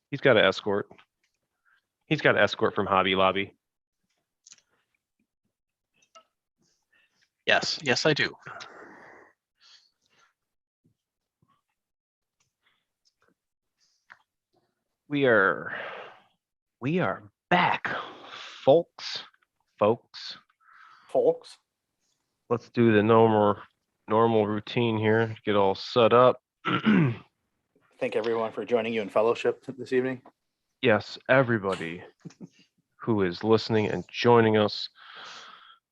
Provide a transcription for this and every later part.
He's got an escort. He's got an escort from Hobby Lobby. Yes, I do. We are back, folks. Let's do the normal routine here. Get all set up. Thank everyone for joining you in fellowship this evening. Yes, everybody who is listening and joining us,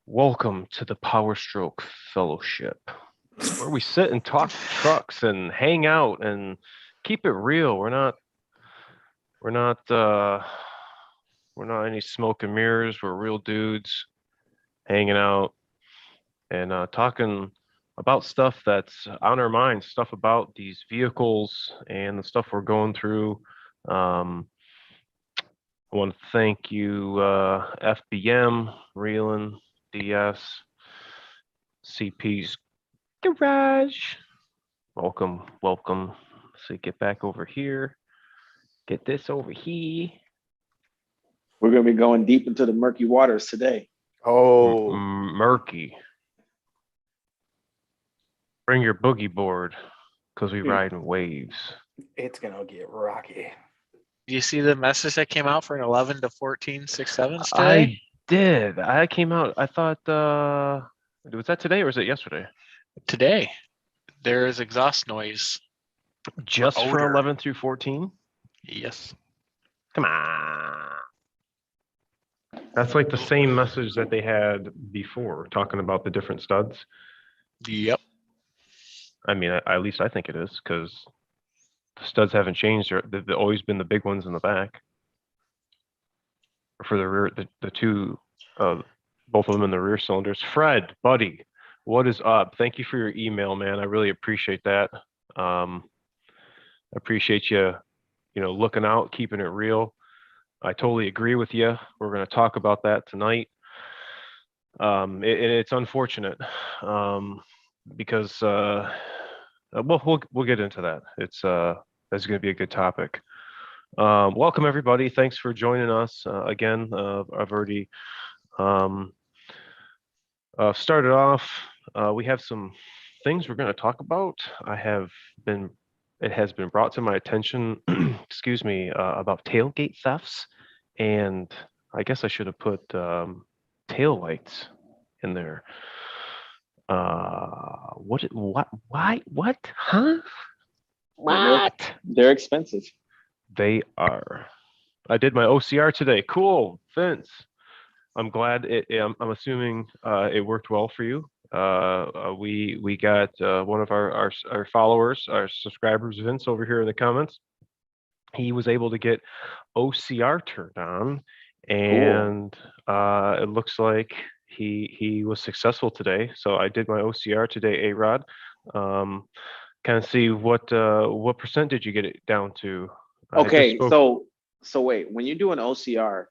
welcome to the Power Stroke Fellowship, where we sit and talk trucks and hang out and keep it real. We're not any smoke and mirrors. We're real dudes hanging out and talking about stuff that's on our minds, stuff about these vehicles and the stuff we're going through. I want to thank you, FBM, Reelin, DS, CP's Garage. Welcome. So get back over here. Get this over here. We're going to be going deep into the murky waters today. Oh, Murky. Bring your boogie board because we riding waves. it's gonna get rocky. Do you see the message that came out for an 11 to 14 6.7s today? I did. I came out. I thought, was that today or was it yesterday? Today, there is exhaust noise. Just for odor. 11 through 14? Yes. Come on. That's like the same message that they had before, talking about the different studs. Yep. I mean, at least I think it is, because the studs haven't changed. They've always been the big ones in the back. For the rear, the two, both of them in the rear cylinders. Fred, buddy, what is up? Thank you for your email, man. I really appreciate that. Appreciate you, looking out, keeping it real. I totally agree with you. We're going to talk about that tonight. It's unfortunate because we'll get into that. That's going to be a good topic. Welcome everybody. Thanks for joining us again. I've already started off. We have some things we're going to talk about. It has been brought to my attention, excuse me, about tailgate thefts, and I guess I should have put tail lights in there. What? Why? What? Huh? What? They're expensive. They are. I did my OCR today. Cool, Vince. I'm glad I'm assuming it worked well for you. We got one of our followers, our subscribers, Vince, over here in the comments. He was able to get OCR turned on, and it looks like he was successful today. So I did my OCR today, A-Rod. Kind of see what percent did you get it down to? Okay, so wait, when you do an OCR,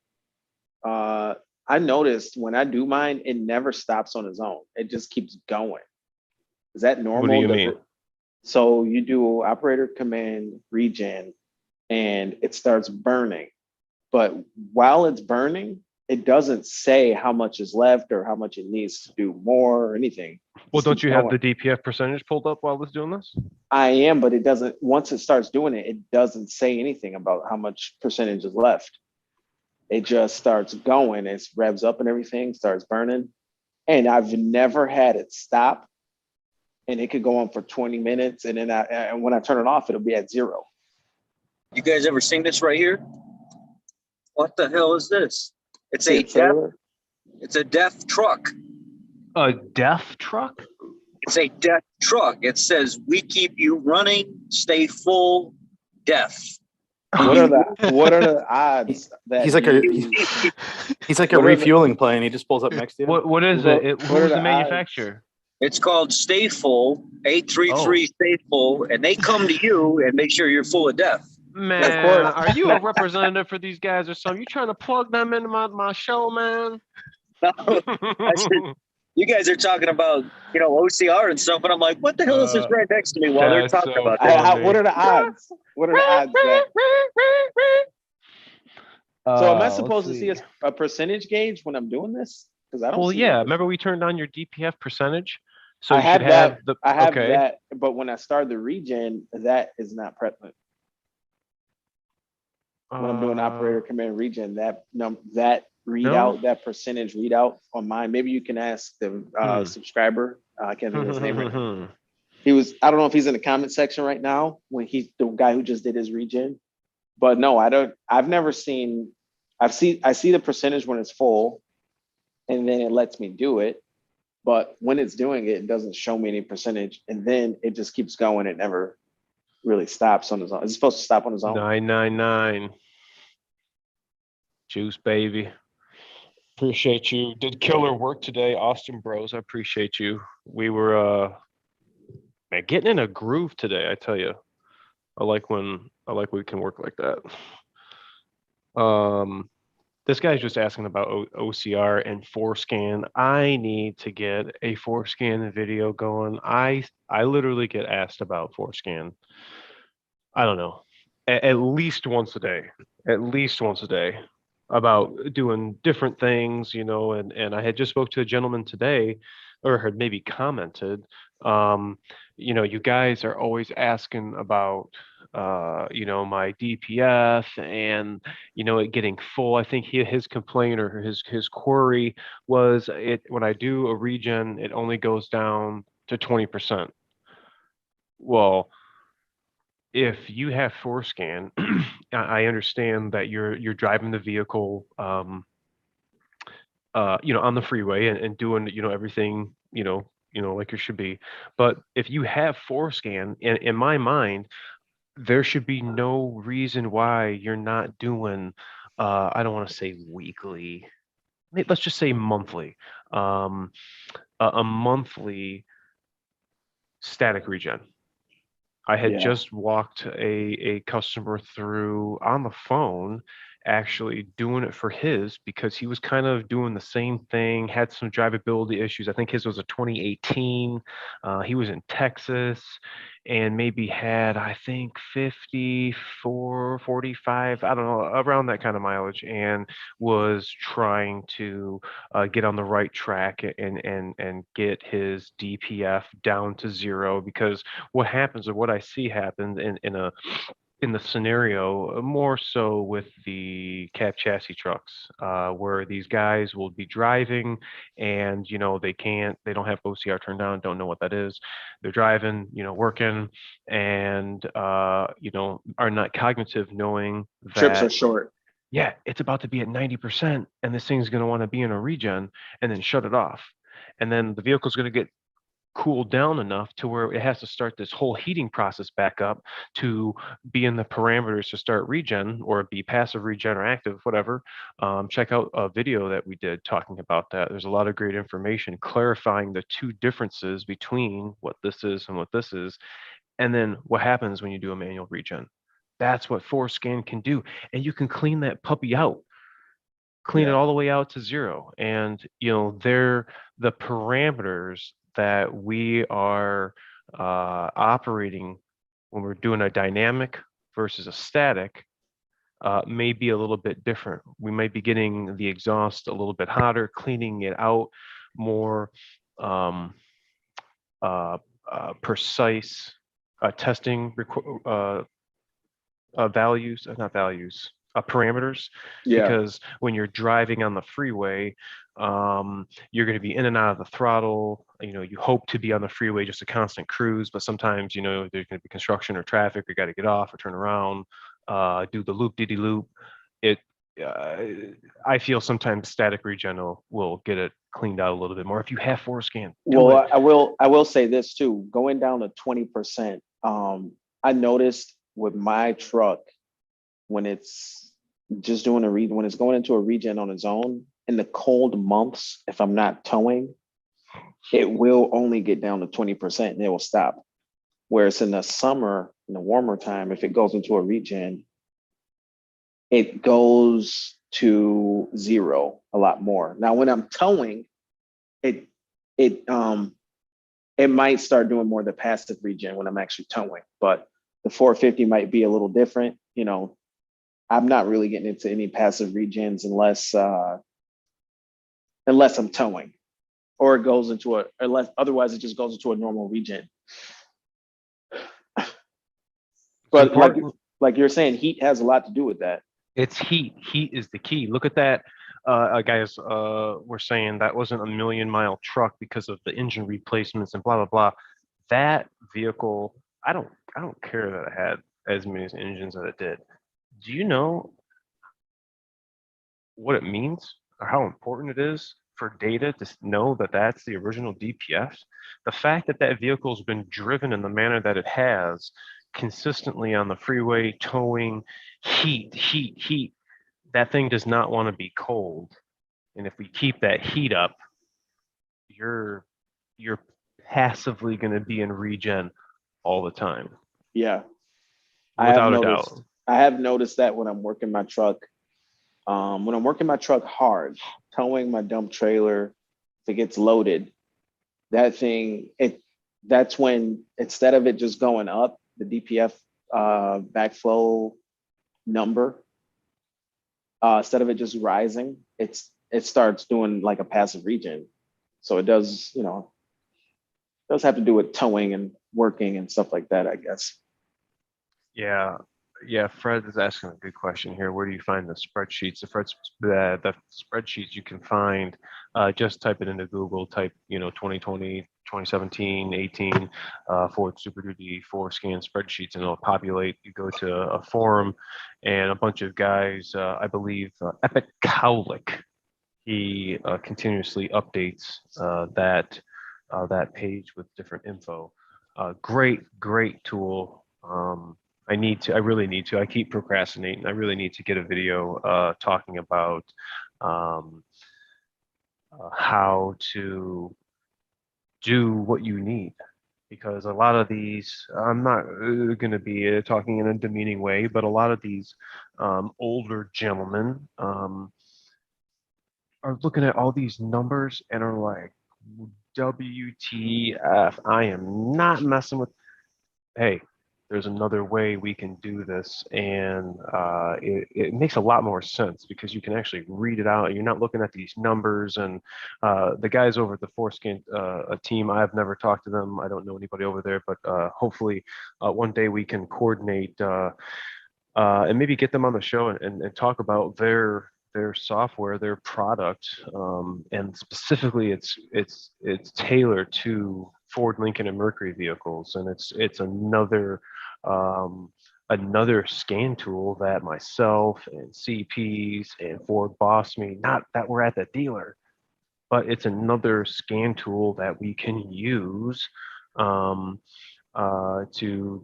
I noticed when I do mine, it never stops on its own. It just keeps going. Is that normal? What do you mean? So you do operator command regen and it starts burning. But while it's burning, it doesn't say how much is left or how much it needs to do more or anything. Well, don't you have the DPF percentage pulled up while it's doing this? I am, but it doesn't, once it starts doing it, it doesn't say anything about how much percentage is left. It just starts going, it revs up and everything, starts burning. And I've never had it stop. And it could go on for 20 minutes. And then when I turn it off, it'll be at 0. You guys ever seen this right here? What the hell is this? It's a death truck. A death truck? It's a death truck. It says, "We keep you running, stay full, death." What are the odds that He's like a refueling plane. He just pulls up next to you. What is it? Who's the manufacturer? It's called Stay Full, 833 Stay Full, and they come to you and make sure you're full of death. Man, are you a representative for these guys or something? You trying to plug them into my show, man? You guys are talking about, OCR and stuff, and I'm like, what the hell is this right next to me while they're talking about that? What are the odds? What are the odds So am I let's supposed to see see. a percentage gauge when I'm doing this? Because I don't Well, see yeah. a Remember percent- we turned on your DPF percentage, so I you should have that. have the. I have Okay. that, but when I start the regen, that is not present. When I'm doing operator command regen, that that readout, that percentage readout on mine. Maybe you can ask the subscriber. I can't think of his name right now. He was, I don't know if he's in the comment section right now when he's the guy who just did his regen. But no, I've never seen, I see the percentage when it's full and then it lets me do it. But when it's doing it, it doesn't show me any percentage. And then it just keeps going. It never really stops on its own. Is it supposed to stop on its own? 999. Juice baby. Appreciate you. Did killer work today, Austin Bros. I appreciate you. We were man, getting in a groove today, I tell you. I like when we can work like that. This guy's just asking about OCR and forescan. I need to get a forescan video going. I literally get asked about forescan. I don't know, at least once a day. At least once a day about doing different things, you know, and I had just spoke to a gentleman today, or had maybe commented, you know, you guys are always asking about you know, my DPF and, you know, it getting full. I think his complaint or his query was it when I do a regen, it only goes down to 20%. Well, if you have forescan, I understand that you're driving the vehicle, you know, on the freeway and doing, you know, everything, you know, like you should be. But if you have forescan, in my mind, there should be no reason why you're not doing, I don't want to say weekly, let's just say monthly, a monthly static regen. I had just walked a customer through on the phone, actually doing it for his because he was kind of doing the same thing, had some drivability issues. I think his was a 2018. He was in Texas and maybe had, I think, 54, 45, I don't know, around that kind of mileage, and was trying to get on the right track and get his DPF down to zero, because what happens, or what I see happen in the scenario, more so with the cab chassis trucks, where these guys will be driving and, you know, they don't have OCR turned on, don't know what that is. They're driving, you know, working, and, you know, are not cognitive, knowing Trips are that, short. yeah, it's about to be at 90% and this thing's going to want to be in a regen, and then shut it off. And then the vehicle's going to get cooled down enough to where it has to start this whole heating process back up to be in the parameters to start regen, or be passive regen or active, whatever. Check out a video that we did talking about that. There's a lot of great information clarifying the two differences between what this is and what this is, and then what happens when you do a manual regen. That's what forescan can do, and you can clean that puppy out. Clean it all the way out to zero. And, you know, they're the parameters that we are operating when we're doing a dynamic versus a static, may be a little bit different. We might be getting the exhaust a little bit hotter, cleaning it out more, precise testing values, not values, parameters. Because when you're driving on the freeway, you're going to be in and out of the throttle. You know, you hope to be on the freeway just a constant cruise, but sometimes, you know, there's going to be construction or traffic. You got to get off or turn around, do the loop diddy loop. It, I feel sometimes static regen will get it cleaned out a little bit more if you have forescan. Well, I will say this too. Going down to 20%. I noticed with my truck, when it's just doing when it's going into a regen on its own, in the cold months, if I'm not towing, it will only get down to 20% and it will stop. Whereas in the summer, in the warmer time, if it goes into a regen, it goes to zero a lot more. Now, when I'm towing, it might start doing more of the passive regen when I'm actually towing, but the 450 might be a little different, you know. I'm not really getting into any passive regens unless I'm towing, or it goes into otherwise it just goes into a normal regen. But like you're saying, heat has a lot to do with that. It's heat. Heat is the key. Look at that. Guys were saying that wasn't a 1,000,000-mile truck because of the engine replacements and blah blah blah. That vehicle, I don't care that it had as many engines that it did. Do you know what it means or how important it is for data to know that that's the original DPF? The fact that that vehicle's been driven in the manner that it has consistently on the freeway, towing, heat, that thing does not want to be cold. And if we keep that heat up, you're passively going to be in regen all the time. Yeah. Without a doubt. I have noticed that when I'm working my truck. When I'm working my truck hard, towing my dump trailer, if it gets loaded, that's when, instead of it just going up, the DPF backflow number, instead of it just rising, it starts doing like a passive regen. So it does, does have to do with towing and working and stuff like that, I guess. Yeah, Fred is asking a good question here. Where do you find the spreadsheets? The spreadsheets you can find, just type it into Google, type 2020, 2017, 18 Ford Superduty 4Scan spreadsheets, and it'll populate. You go to a forum, and a bunch of guys, I believe Epic Cowlick, he continuously updates that page with different info. Great tool. I really need to. I keep procrastinating. I really need to get a video talking about how to do what you need, because a lot of these, I'm not going to be talking in a demeaning way, but a lot of these older gentlemen are looking at all these numbers and are like, WTF, I am not messing with. Hey, there's another way we can do this, and it makes a lot more sense because you can actually read it out. You're not looking at these numbers. And the guys over at the Foreskin team, I've never talked to them. I don't know anybody over there, but hopefully one day we can coordinate and maybe get them on the show and talk about their software, their product, and specifically it's tailored to Ford, Lincoln, and Mercury vehicles, and it's another scan tool that myself and CPs and Ford Boss Me, not that we're at the dealer, but it's another scan tool that we can use to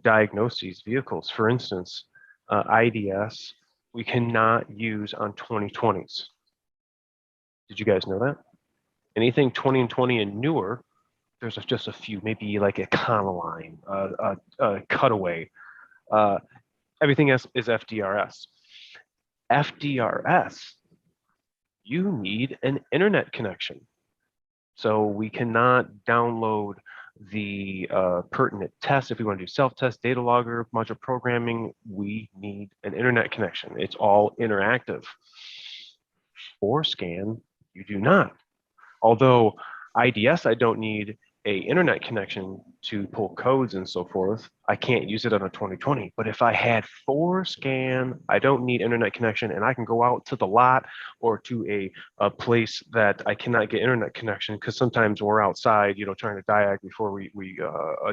diagnose these vehicles. For instance, IDS, we cannot use on 2020s. Did you guys know that? Anything 20 and 20 and newer, there's just a few, maybe like a Econoline, a Cutaway. Everything else is FDRS. FDRS, you need an internet connection. So we cannot download the pertinent tests. If we want to do self-test, data logger, module programming, we need an internet connection. It's all interactive. Forescan, you do not. Although IDS, I don't need a internet connection to pull codes and so forth. I can't use it on a 2020. But if I had Forescan, I don't need internet connection, and I can go out to the lot or to a place that I cannot get internet connection, because sometimes we're outside, trying to diag before we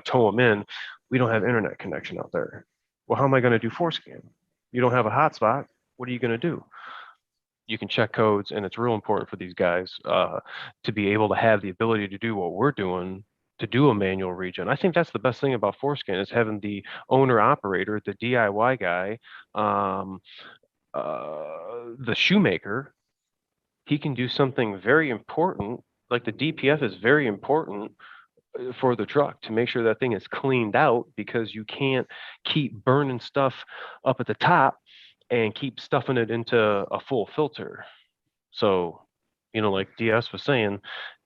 tow them in. We don't have internet connection out there. Well, how am I going to do Forescan? You don't have a hotspot. What are you going to do? You can check codes, and it's real important for these guys to be able to have the ability to do what we're doing, to do a manual regen. I think that's the best thing about Forescan, is having the owner operator, the DIY guy, the shoemaker. He can do something very important, like the DPF is very important for the truck, to make sure that thing is cleaned out, because you can't keep burning stuff up at the top and keep stuffing it into a full filter. So, like DS was saying,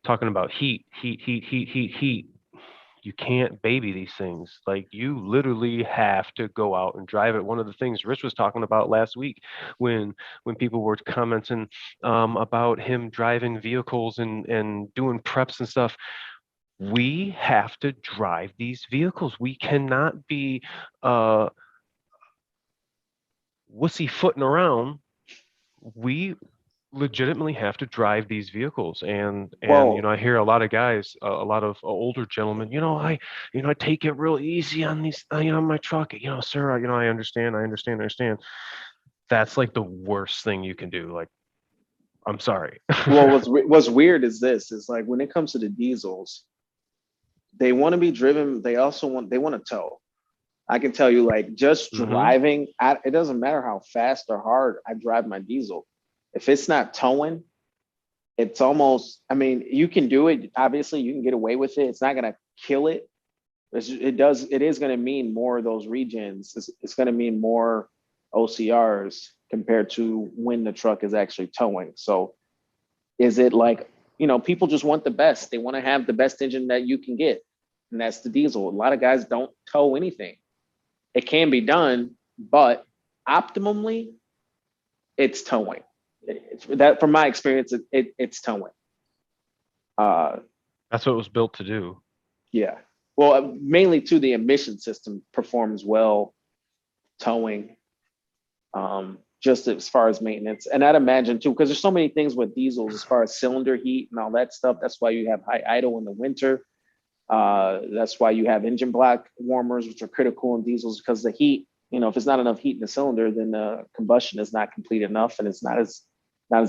talking about heat. You can't baby these things. Like, you literally have to go out and drive it. One of the things Rich was talking about last week when people were commenting about him driving vehicles and doing preps and stuff. We have to drive these vehicles. We cannot be wussy footing around. We legitimately have to drive these vehicles, and Well, I hear a lot of guys, a lot of older gentlemen, I take it real easy on these, on my truck, sir, I understand. That's like the worst thing you can do. Like, I'm sorry. well, what's weird is this is like when it comes to the diesels, they want to be driven. They also want to tow. I can tell you, like just Mhm. driving, it doesn't matter how fast or hard I drive my diesel. If it's not towing, it's almost. I mean, you can do it. Obviously, you can get away with it. It's not gonna kill it. It does. It is gonna mean more of those regens. It's gonna mean more OCRs compared to when the truck is actually towing. So, is it like people just want the best? They want to have the best engine that you can get, and that's the diesel. A lot of guys don't tow anything. It can be done, but optimally, it's towing. That from my experience, it's towing. That's what it was built to do. Yeah. Well, mainly too, the emission system performs well towing, just as far as maintenance. And I'd imagine too, because there's so many things with diesels as far as cylinder heat and all that stuff. That's why you have high idle in the winter. That's why you have engine block warmers, which are critical in diesels, because the heat, if it's not enough heat in the cylinder, then the combustion is not complete enough and it's not as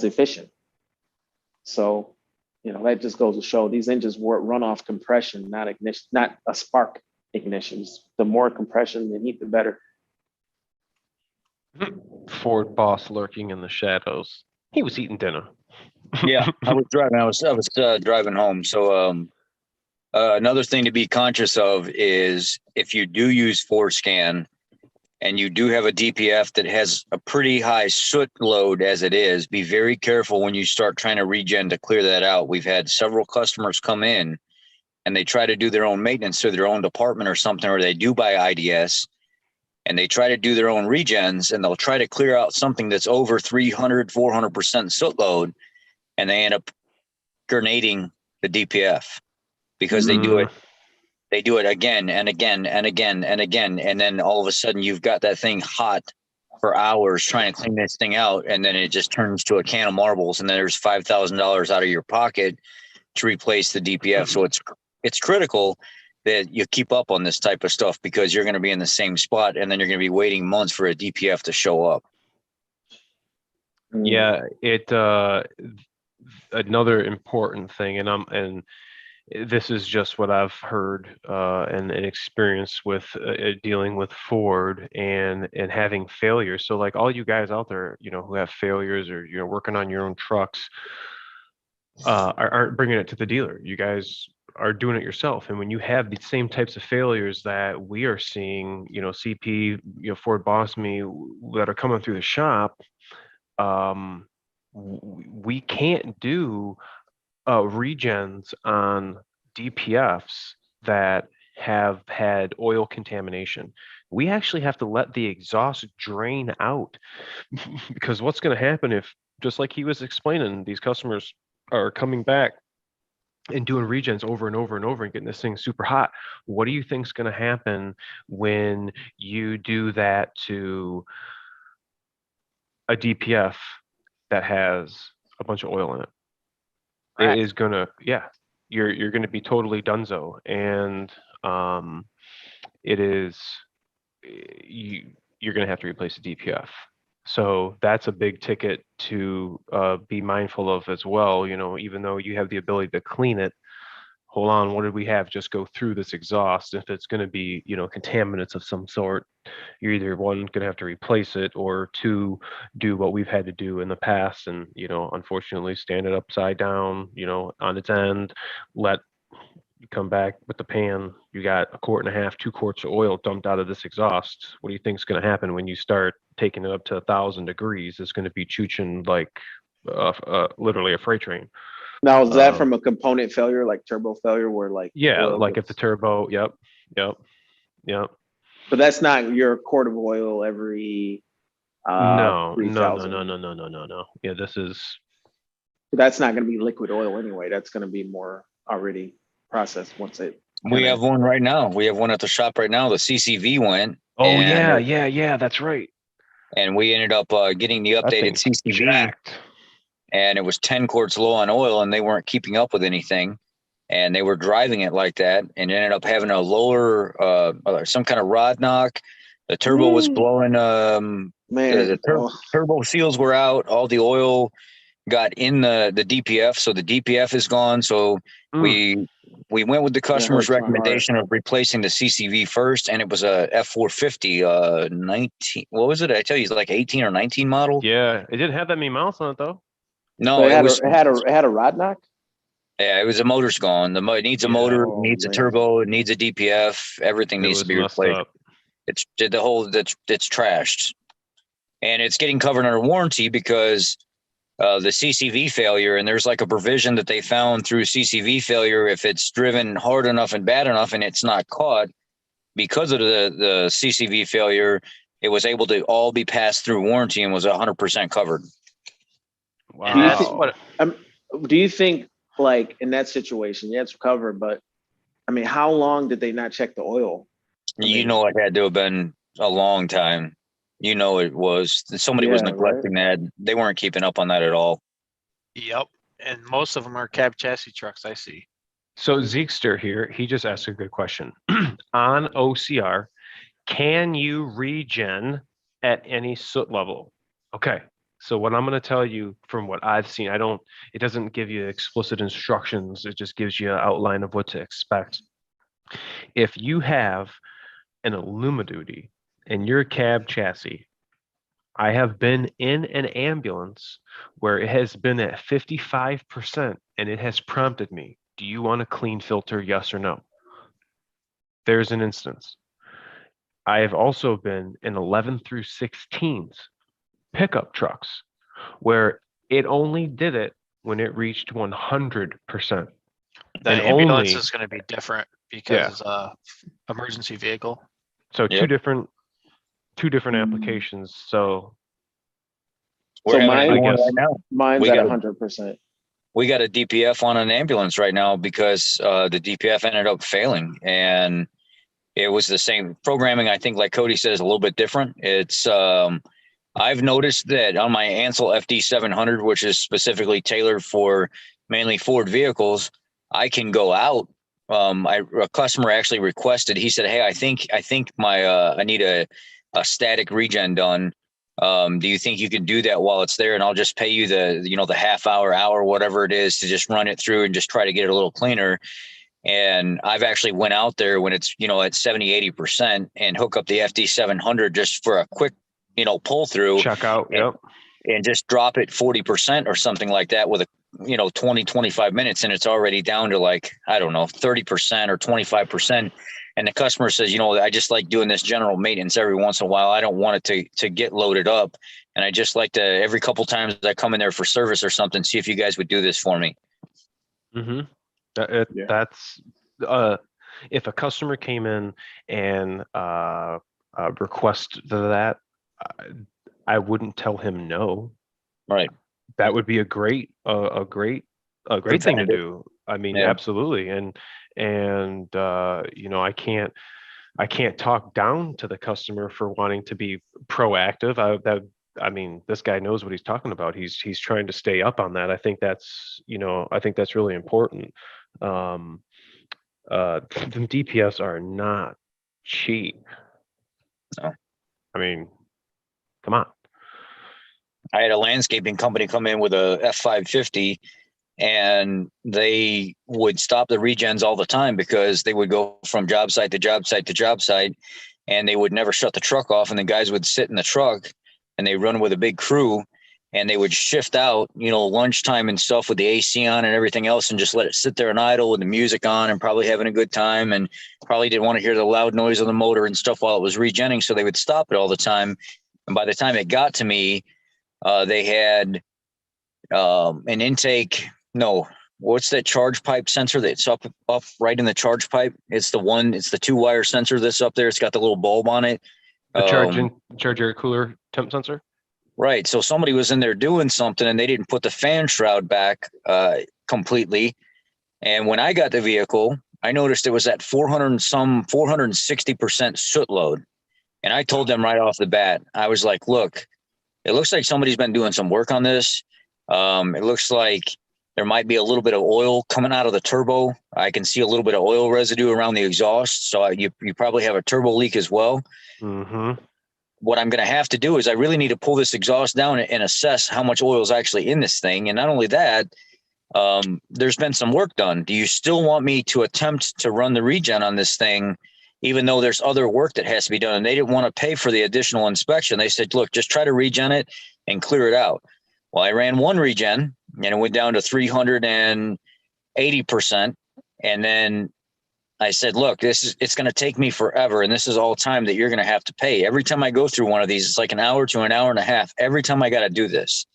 efficient. So, that just goes to show these engines run off compression, not ignition, not a spark ignitions. The more compression and heat, the better. Ford boss lurking in the shadows. He was eating dinner. Yeah, I was driving. I was driving home. So another thing to be conscious of is if you do use Ford Scan and you do have a DPF that has a pretty high soot load as it is, be very careful when you start trying to regen to clear that out. We've had several customers come in and they try to do their own maintenance to their own department or something, or they do buy IDS and they try to do their own regens and they'll try to clear out something that's over 300, 400% soot load. And they end up grenading the DPF because they do it again and again and again and again. And then all of a sudden you've got that thing hot for hours trying to clean this thing out. And then it just turns to a can of marbles. And then there's $5,000 out of your pocket to replace the DPF. So it's critical that you keep up on this type of stuff because you're going to be in the same spot. And then you're going to be waiting months for a DPF to show up. Yeah, another important thing, and this is just what I've heard and experience with dealing with Ford and having failures. So like all you guys out there, who have failures or working on your own trucks, aren't bringing it to the dealer. You guys are doing it yourself. And when you have the same types of failures that we are seeing, CP, Ford Boss Me, that are coming through the shop, we can't do regens on DPFs that have had oil contamination. We actually have to let the exhaust drain out because what's going to happen if, just like he was explaining, these customers are coming back and doing regens over and over and over and getting this thing super hot. What do you think is going to happen when you do that to a DPF that has a bunch of oil in it? It is gonna, yeah, you're gonna be totally donezo, and it is you're gonna have to replace the DPF. So that's a big ticket to be mindful of as well. Even though you have the ability to clean it, hold on, what did we have just go through this exhaust? If it's going to be, contaminants of some sort, you're either one going to have to replace it, or two, do what we've had to do in the past and, unfortunately stand it upside down, on its end, let you come back with the pan, you got 1.5 quarts, 2 quarts of oil dumped out of this exhaust. What do you think is going to happen when you start taking it up to 1,000 degrees? It's going to be chooching like literally a freight train. Now, is that Um, from a component failure, like turbo failure, where like Yeah, oil like if gets- the turbo, yep, yep, yep. but that's not your quart of oil every No, no, no, 3,000. no, no, no, no, no, no. Yeah, this is, That's not going to be liquid oil anyway. That's going to be more already processed once it. We have one right now. We have one at the shop right now. The CCV went. oh, and, yeah, that's right. And we ended up getting the That updated thing's CCV, jacked. and it was 10 quarts low on oil, and they weren't keeping up with anything. And they were driving it like that, and ended up having a lower, some kind of rod knock. The turbo was blowing. Man, The turbo seals were out. All the oil got in the DPF, so the DPF is gone. So Mm. we went with the customer's hurts my heart. recommendation of replacing the CCV first, and it was a F450 19. What was it? I tell you, it's like 18 or 19 model. Yeah, it didn't have that many miles on it though. No, So it was. it had a rod knock. Yeah, it was a motor's gone. It needs a Yeah. motor, Oh, it needs a man. turbo, it needs a DPF. Everything It needs to was be messed replaced. up. It's trashed, and it's getting covered under warranty because the CCV failure. And there's like a provision that they found through CCV failure, if it's driven hard enough and bad enough and it's not caught because of the CCV failure, it was able to all be passed through warranty and was 100% covered. Wow. And that's what Do you think, like in that situation, yeah, it's covered, but I mean, how long did they not check the oil? You know, it had to have been a long time. You know, it was somebody was Yeah, neglecting that. They weren't keeping up on that at all. Yep. And most of them are cab chassis trucks I see. So Zeekster here, he just asked a good question. On OCR, can you regen at any soot level? Okay. So what I'm going to tell you from what I've seen, it doesn't give you explicit instructions. It just gives you an outline of what to expect. If you have an Alumaduty in your cab chassis, I have been in an ambulance where it has been at 55% and it has prompted me, do you want a clean filter, yes or no? There's an instance. I have also been in 11 through 16s pickup trucks where it only did it when it reached 100%. The And ambulance only- is going to be different because it's a emergency vehicle. So Yep. two different applications. So We're having mine- a new I one guess- right now. Mine's We at got a- 100%. We got a DPF on an ambulance right now because the DPF ended up failing, and it was the same programming. I think, like Cody says, a little bit different. It's I've noticed that on my Ansel FD 700, which is specifically tailored for mainly Ford vehicles, I can go out. A customer actually requested. He said, "Hey, I think my I need a static regen done. Do you think you can do that while it's there? And I'll just pay you the half hour, whatever it is, to just run it through and just try to get it a little cleaner." And I've actually went out there when it's, at 70-80% and hook up the FD 700 just for a quick, pull through. check out. Yep. And just drop it 40% or something like that with 20-25 minutes, and it's already down to 30% or 25%. And the customer says, I just like doing this general maintenance every once in a while. I don't want it to get loaded up, and I just like to, every couple times I come in there for service or something, see if you guys would do this for me. Mm-hmm. Yeah. That's if a customer came in and requested that, I wouldn't tell him no. Right. That would be a great thing to do. I mean, Yeah. absolutely. And I can't talk down to the customer for wanting to be proactive. I mean, this guy knows what he's talking about. He's trying to stay up on that. I think that's really important. The DPS are not cheap. No. I mean, come on. I had a landscaping company come in with a F550, and they would stop the regens all the time because they would go from job site to job site to job site, and they would never shut the truck off. And the guys would sit in the truck and they run with a big crew, and they would shift out, lunchtime and stuff with the AC on and everything else, and just let it sit there and idle with the music on and probably having a good time, and probably didn't want to hear the loud noise of the motor and stuff while it was regenning. So they would stop it all the time. And by the time it got to me, they had an intake. No, what's that charge pipe sensor that's up right in the charge pipe? It's the 2-wire sensor that's up there. It's got the little bulb on it. The charger cooler temp sensor. Right. So somebody was in there doing something and they didn't put the fan shroud back completely. And when I got the vehicle, I noticed it was at 460% soot load. And I told them right off the bat, I was like, look, it looks like somebody's been doing some work on this. It looks like there might be a little bit of oil coming out of the turbo. I can see a little bit of oil residue around the exhaust. So you probably have a turbo leak as well. Mm-hmm. What I'm going to have to do is I really need to pull this exhaust down and assess how much oil is actually in this thing. And not only that, there's been some work done. Do you still want me to attempt to run the regen on this thing, even though there's other work that has to be done? And they didn't want to pay for the additional inspection. They said, look, just try to regen it and clear it out. Well, I ran one regen and it went down to 380%. And then I said, look, it's going to take me forever. And this is all time that you're going to have to pay. Every time I go through one of these, it's like an hour to an hour and a half. Every time I got to do this.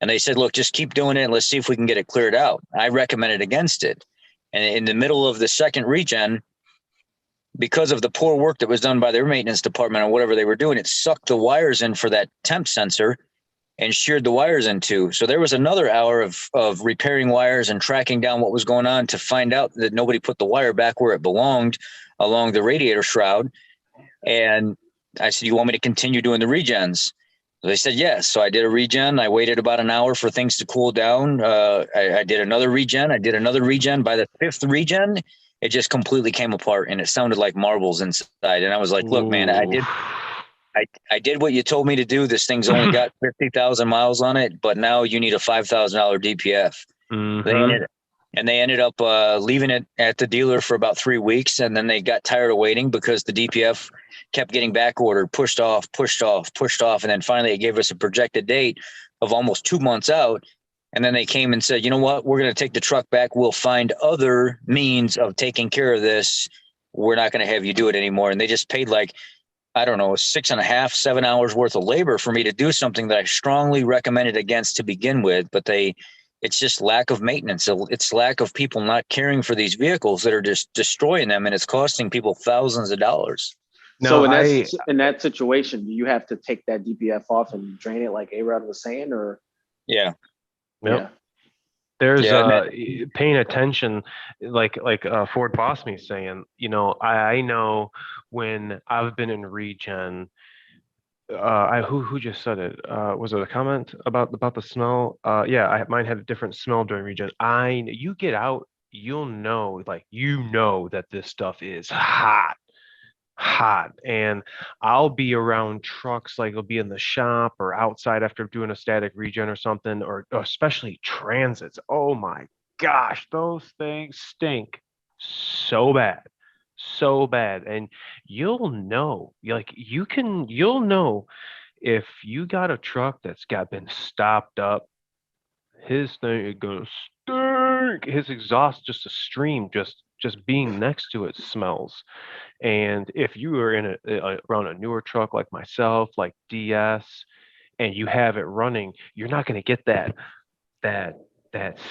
And they said, look, just keep doing it and let's see if we can get it cleared out. I recommended against it. And in the middle of the second regen, because of the poor work that was done by their maintenance department or whatever they were doing, it sucked the wires in for that temp sensor and sheared the wires in two. So there was another hour of repairing wires and tracking down what was going on to find out that nobody put the wire back where it belonged along the radiator shroud. And I said, you want me to continue doing the regens? They said yes. So I did a regen. I waited about an hour for things to cool down. I did another regen. By the fifth regen, it just completely came apart and it sounded like marbles inside. And I was like, look, man, I did what you told me to do. This thing's only got 50,000 miles on it, but now you need a $5,000 DPF. Mm-hmm. They ended up leaving it at the dealer for about 3 weeks. And then they got tired of waiting because the DPF kept getting back ordered, pushed off. And then finally it gave us a projected date of almost 2 months out. And then they came and said, you know what, we're going to take the truck back. We'll find other means of taking care of this. We're not going to have you do it anymore. And they just paid like, I don't know, 6.5, 7 hours worth of labor for me to do something that I strongly recommended against to begin with. But it's just lack of maintenance. It's lack of people not caring for these vehicles that are just destroying them. And it's costing people thousands of dollars. So in that situation, do you have to take that DPF off and drain it like A-Rod was saying, or? Yeah. Yep. Yeah. There's paying attention, like Ford Boss Me saying, I know when I've been in regen, who just said it? Was it a comment about the smell? Mine had a different smell during regen. You get out, you'll know, that this stuff is hot, and I'll be around trucks, like I'll be in the shop or outside after doing a static regen or something, or especially transits. Oh my gosh, those things stink so bad, and you'll know if you got a truck that's been stopped up, his thing is gonna stink. His exhaust, just a stream, just being next to it smells. And if you are in around a newer truck like myself, like DS, and you have it running, you're not going to get that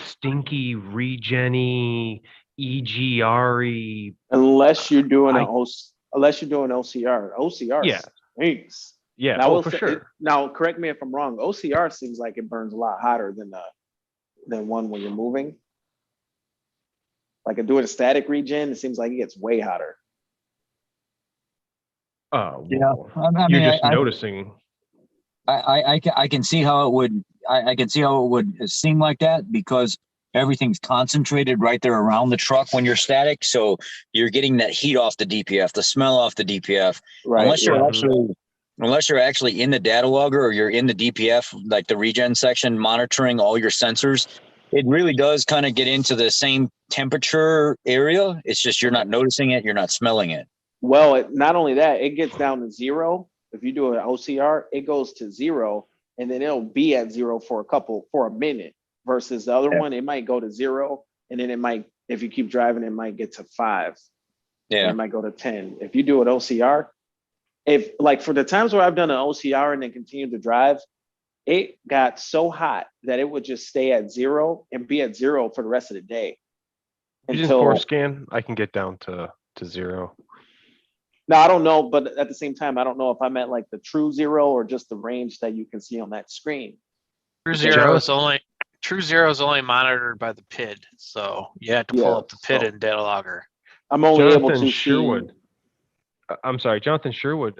stinky regen-y, EGR-y. Unless you're doing OCR. OCR stinks. Yeah, now, for sure. Now, correct me if I'm wrong. OCR seems like it burns a lot hotter than one when you're moving. Like doing a static regen, it seems like it gets way hotter. Oh, yeah. You're just noticing. I can see how it would. I can see how it would seem like that because everything's concentrated right there around the truck when you're static. So you're getting that heat off the DPF, the smell off the DPF. Right. Unless you're actually in the data logger or you're in the DPF, like the regen section, monitoring all your sensors, it really does kind of get into the same temperature area. It's just you're not noticing it, you're not smelling it. Well, not only that, it gets down to zero. If you do an OCR, it goes to zero, and then it'll be at zero for a minute. Versus the other one, it might go to zero, and then it might, if you keep driving, it might get to 5. Yeah, it might go to 10. If you do an OCR, for the times where I've done an OCR and then continue to drive, it got so hot that it would just stay at 0 and be at 0 for the rest of the day. Using Until, force scan, I can get down to 0. now I don't know, but at the same time, I don't know if I meant like the true 0 or just the range that you can see on that screen. True Okay. zero is only monitored by the PID, so you have to pull Yeah, up the PID so- and data logger. I'm only able Jonathan to Sherwood. see. I'm sorry, Jonathan Sherwood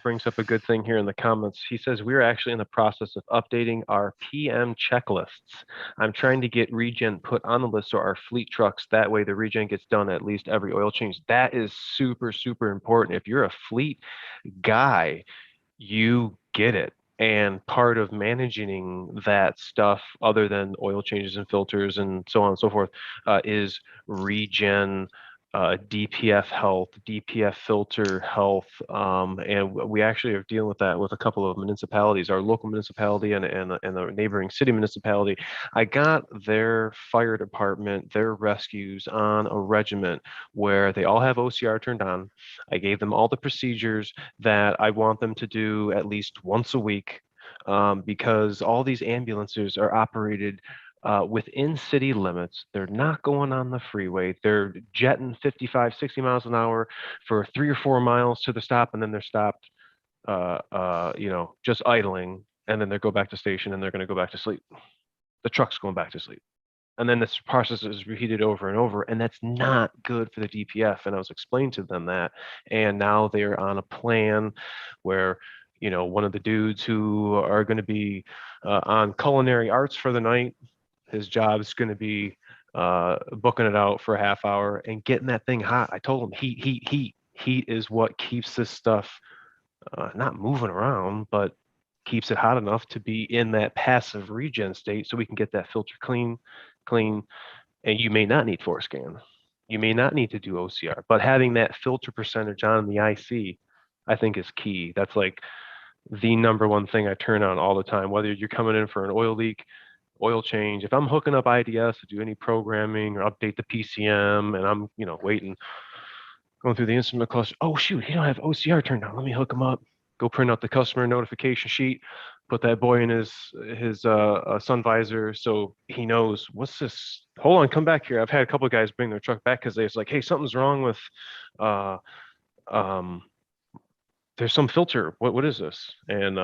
brings up a good thing here in the comments. He says, we're actually in the process of updating our PM checklists. I'm trying to get Regen put on the list so our fleet trucks, that way the Regen gets done at least every oil change. That is super, super important. If you're a fleet guy, you get it. And part of managing that stuff, other than oil changes and filters and so on and so forth, is Regen, DPF health, DPF filter health, and we actually are dealing with that with a couple of municipalities, our local municipality and the neighboring city municipality. I got their fire department, their rescues on a regiment where they all have OCR turned on. I gave them all the procedures that I want them to do at least once a week, because all these ambulances are operated within city limits. They're not going on the freeway. They're jetting 55, 60 miles an hour for 3 or 4 miles to the stop, and then they're stopped, just idling, and then they go back to station and they're going to go back to sleep. The truck's going back to sleep. And then this process is repeated over and over, and that's not good for the DPF. And I was explaining to them that, and now they're on a plan where, one of the dudes who are going to be on culinary arts for the night, his job is going to be booking it out for a half hour and getting that thing hot. I told him heat is what keeps this stuff not moving around, but keeps it hot enough to be in that passive regen state so we can get that filter clean. And you may not need force scan. You may not need to do OCR, but having that filter percentage on the IC, I think is key. That's like the number one thing I turn on all the time, whether you're coming in for an oil leak, oil change. If I'm hooking up IDS to do any programming or update the PCM and I'm, waiting, going through the instrument cluster, oh shoot, he don't have OCR turned on. Let me hook him up. Go print out the customer notification sheet, put that boy in his sun visor so he knows what's this. Hold on, come back here. I've had a couple of guys bring their truck back because they're like, hey, something's wrong with there's some filter. What is this? And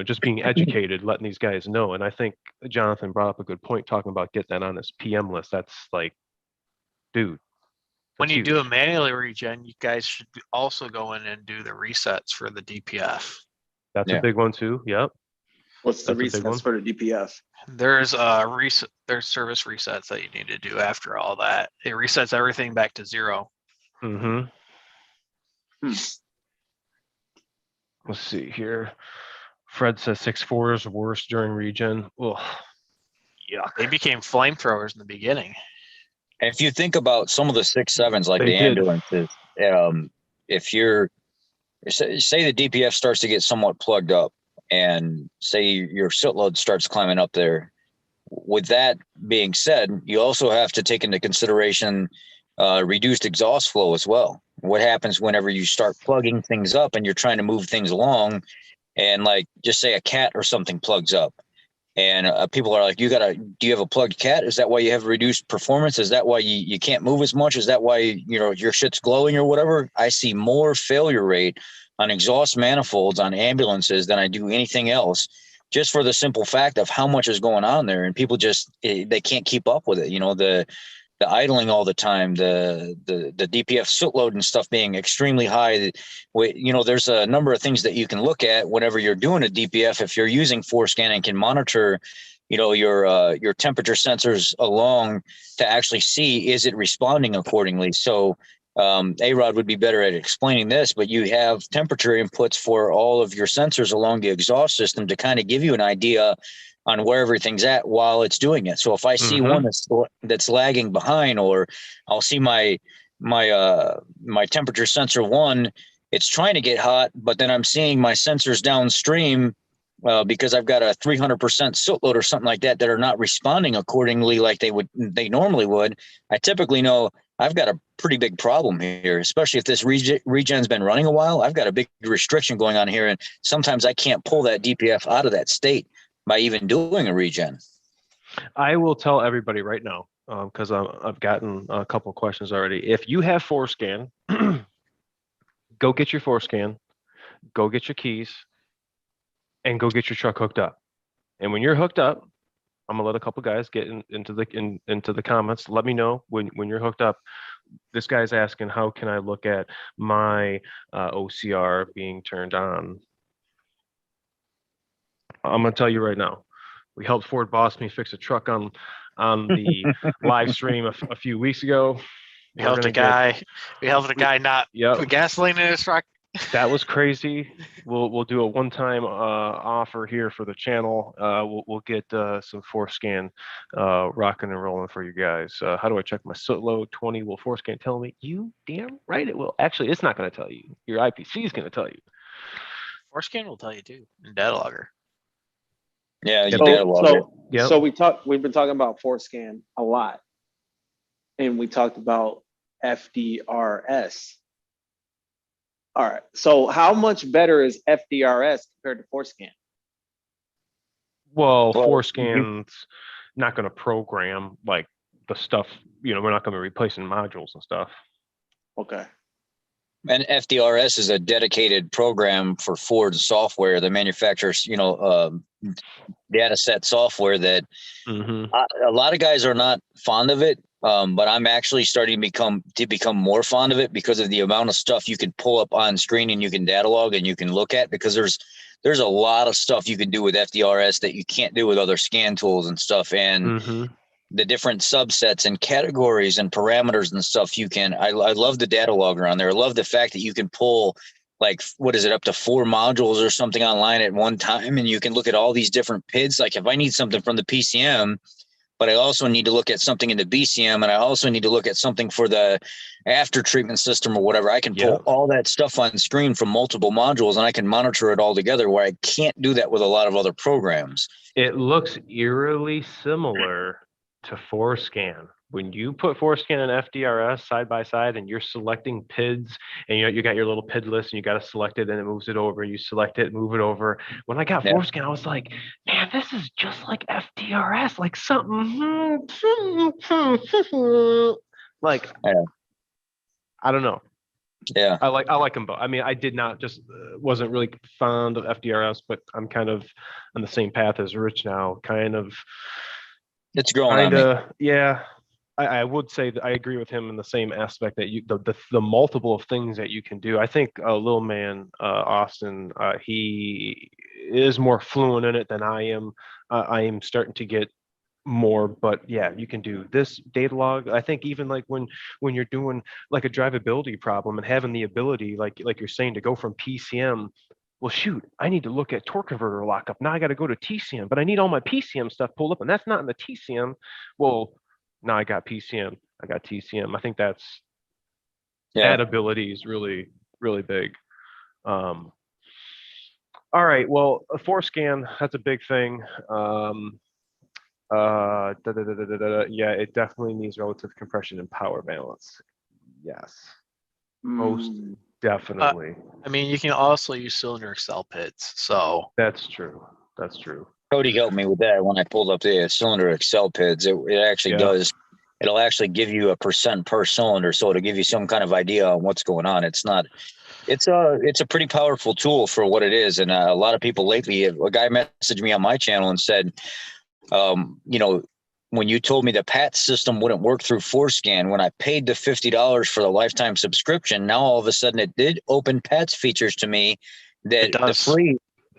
just being educated, letting these guys know. And I think Jonathan brought up a good point talking about getting that on this PM list. That's like, dude. When that's you do a huge. manually regen, you guys should also go in and do the resets for the DPF. That's Yeah. a big one too. Yep. What's the That's a big one. resets for the DPF? There's there's service resets that you need to do after all that. It resets everything back to 0. Mm-hmm. Hmm. Let's see here. Fred says 6.4 is worse during regen. Ugh. Yuck. They became flamethrowers in the beginning. If you think about some of the 6.7s, like They the did. ambulances, if you're say the DPF starts to get somewhat plugged up, and say your soot load starts climbing up there. With that being said, you also have to take into consideration reduced exhaust flow as well. What happens whenever you start plugging things up and you're trying to move things along, and like just say a cat or something plugs up, and people are like, do you have a plugged cat? Is that why you have reduced performance? Is that why you can't move as much? Is that why your shit's glowing or whatever? I see more failure rate on exhaust manifolds on ambulances than I do anything else, just for the simple fact of how much is going on there, and people just they can't keep up with it. The idling all the time, the DPF soot load and stuff being extremely high. There's a number of things that you can look at whenever you're doing a DPF. If you're using force scan and can monitor, your temperature sensors along to actually see, is it responding accordingly? So A-Rod would be better at explaining this, but you have temperature inputs for all of your sensors along the exhaust system to kind of give you an idea on where everything's at while it's doing it. So if I see one that's lagging behind, or I'll see my temperature sensor 1, it's trying to get hot, but then I'm seeing my sensors downstream because I've got a 300% soot load or something like that are not responding accordingly like they normally would. I typically know I've got a pretty big problem here, especially if this regen's been running a while. I've got a big restriction going on here, and sometimes I can't pull that DPF out of that state. by even doing a regen. I will tell everybody right now, because I've gotten a couple of questions already. If you have ForeScan, go get your ForeScan, go get your keys, and go get your truck hooked up. And when you're hooked up, I'm gonna let a couple guys get into the comments. Let me know when you're hooked up. This guy's asking, how can I look at my OCR being turned on? I'm gonna tell you right now. We helped Ford Boss Me fix a truck on the live stream a few weeks ago. We helped a guy. We helped a guy not Yep. put gasoline in his truck. That was crazy. We'll do a one-time offer here for the channel. We'll get some ForeScan rocking and rolling for you guys. How do I check my soot load? 20. Will ForeScan tell me? You damn right it will. Actually, it's not going to tell you. Your IPC is going to tell you. ForeScan will tell you too in data logger. Yeah, you So- data logger. Yep. So we've been talking about ForeScan a lot. And we talked about FDRS. All right. So how much better is FDRS compared to ForeScan? Well, Well, ForeScan's not going to program like the stuff. We're not going to be replacing modules and stuff. Okay. And FDRS is a dedicated program for Ford software, the manufacturer's, data set software that Mm-hmm. a lot of guys are not fond of it. But I'm actually starting to become more fond of it because of the amount of stuff you can pull up on screen and you can data log and you can look at, because there's a lot of stuff you can do with FDRS that you can't do with other scan tools and stuff. And Mm-hmm. the different subsets and categories and parameters and stuff I love the data logger on there. I love the fact that you can pull like, what is it, up to 4 modules or something online at one time. And you can look at all these different PIDs. Like if I need something from the PCM, but I also need to look at something in the BCM, and I also need to look at something for the after treatment system or whatever. I can pull all that stuff on screen from multiple modules, and I can monitor it all together, where I can't do that with a lot of other programs. It looks eerily similar to ForeScan. When you put ForeScan and FDRS side by side and you're selecting PIDs, and you got your little PID list and you got to select it and it moves it over, you select it, move it over. When I got ForeScan, I was like, man, this is just like FDRS, like something. Like, I don't know. Yeah. I like them both. I mean, I did not just wasn't really fond of FDRS, but I'm kind of on the same path as Rich now. It's growing on me. Yeah. I would say that I agree with him in the same aspect that the multiple of things that you can do. I think Lil Man Austin, he is more fluent in it than I am. I am starting to get more, but yeah, you can do this data log. I think even like when you're doing like a drivability problem and having the ability, like you're saying, to go from PCM. Well, shoot, I need to look at torque converter lockup. Now I got to go to TCM, but I need all my PCM stuff pulled up, and that's not in the TCM. Well, now I got PCM, I got TCM. I think that ability is really, really big. All right, well, a ForeScan, that's a big thing. Yeah, it definitely needs relative compression and power balance. Yes, most definitely. I mean, you can also use cylinder Excel PIDs. So That's true. That's true. Cody helped me with that when I pulled up the cylinder Excel PIDs. It actually does. It'll actually give you a % per cylinder, so it'll give you some kind of idea on what's going on. It's a pretty powerful tool for what it is. And a lot of people lately, a guy messaged me on my channel and said, when you told me the PAT system wouldn't work through ForeScan, when I paid the $50 for the lifetime subscription, now all of a sudden it did open PAT's features to me that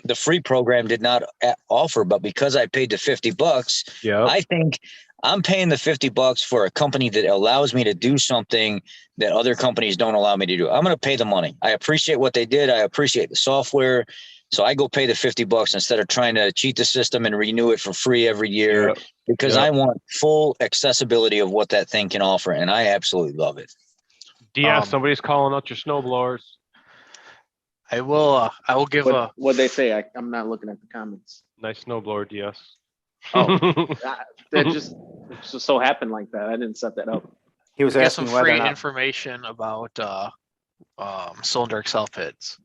the free program did not offer. But because I paid the $50, I think I'm paying the $50 for a company that allows me to do something that other companies don't allow me to do. I'm going to pay the money. I appreciate what they did. I appreciate the software. So I go pay the $50 instead of trying to cheat the system and renew it for free every year, because I want full accessibility of what that thing can offer. And I absolutely love it. DS, somebody's calling out your snowblowers. I will give what they say. I'm not looking at the comments. Nice snowblower, DS. Oh, that just so happened like that. I didn't set that up. He was get asking some whether or free not information about cylinder Excel PIDs.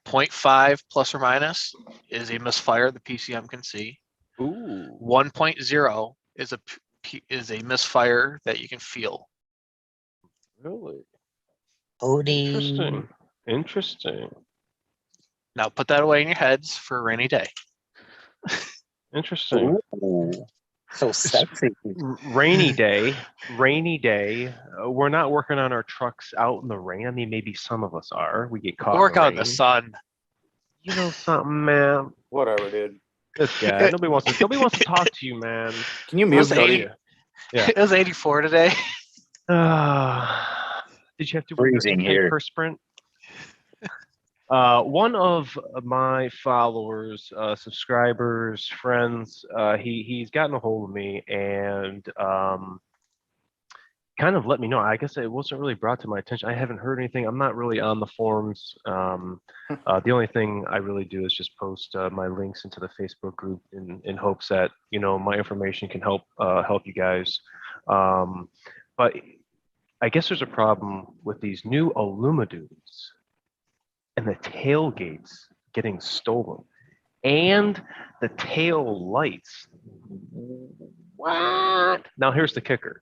0.5 plus or minus is a misfire the PCM can see. Ooh. 1.0 is a misfire that you can feel. Really? Odie. Interesting. Interesting. Now put that away in your heads for a rainy day. Interesting. Ooh, so sexy. Rainy day. Rainy day. We're not working on our trucks out in the rain. I mean, maybe some of us are. We get caught Work in the out in the rain. sun. You know something, man? Whatever, dude. This guy. Nobody wants to talk to you, man. Can you It mute was Cody? 80. Yeah. It was 84 today. Did you have to wear your Freezing here. antiperspirant? One of my followers, subscribers, friends, he's gotten a hold of me and kind of let me know. I guess it wasn't really brought to my attention. I haven't heard anything. I'm not really on the forums. The only thing I really do is just post my links into the Facebook group in hopes that my information can help you guys. But I guess there's a problem with these new Alumadudes and the tailgates getting stolen and the tail lights. What? Now here's the kicker.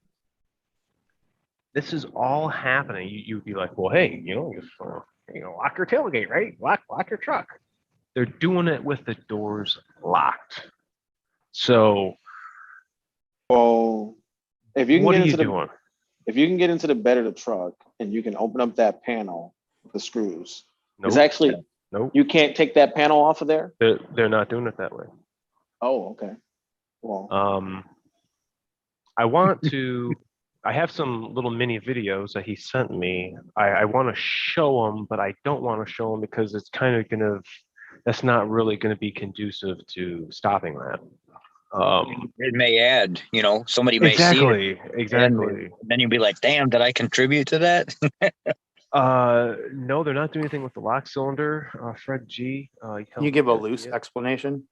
This is all happening. You'd be like, well, hey, just lock your tailgate, right? Lock your truck. They're doing it with the doors locked. So Well, if you can what get are you into the doing? if you can get into the bed of the truck and you can open up that panel with the screws, it's Nope. actually Nope. you can't take that panel off of there. They're not doing it that way. Oh, okay. Well, I want to. I have some little mini videos that he sent me. I want to show them, but I don't want to show them because it's kind of that's not really going to be conducive to stopping that. It may add, somebody may see it. Exactly. And then you'll be like, damn, did I contribute to that? No, they're not doing anything with the lock cylinder. Fred G. Can you give a loose explanation?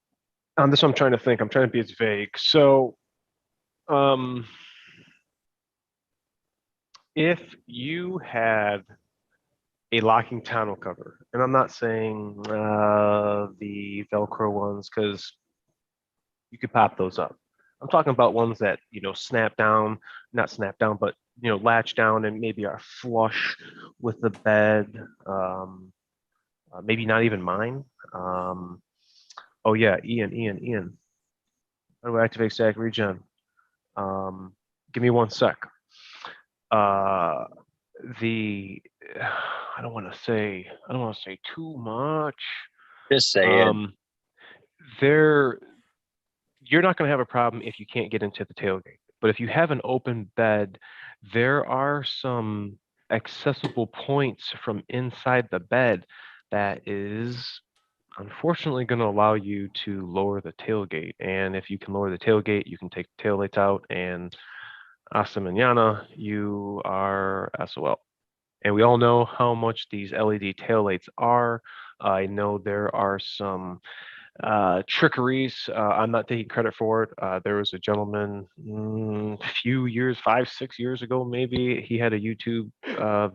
This I'm trying to think. I'm trying to be as vague. So, if you had a locking tonneau cover, and I'm not saying the Velcro ones because you could pop those up. I'm talking about ones that snap down, not snap down, but latch down and maybe are flush with the bed. Maybe not even mine. Oh yeah, Ian. How do I activate static regen? Give me 1 sec. I don't want to say too much. Just say it. You're not going to have a problem if you can't get into the tailgate. But if you have an open bed, there are some accessible points from inside the bed that is unfortunately going to allow you to lower the tailgate. And if you can lower the tailgate, you can take the taillights out, and hasta mañana, you are SOL. And we all know how much these LED taillights are. I know there are some trickeries. I'm not taking credit for it. There was a gentleman a few years, 5-6 years ago, maybe. He had a YouTube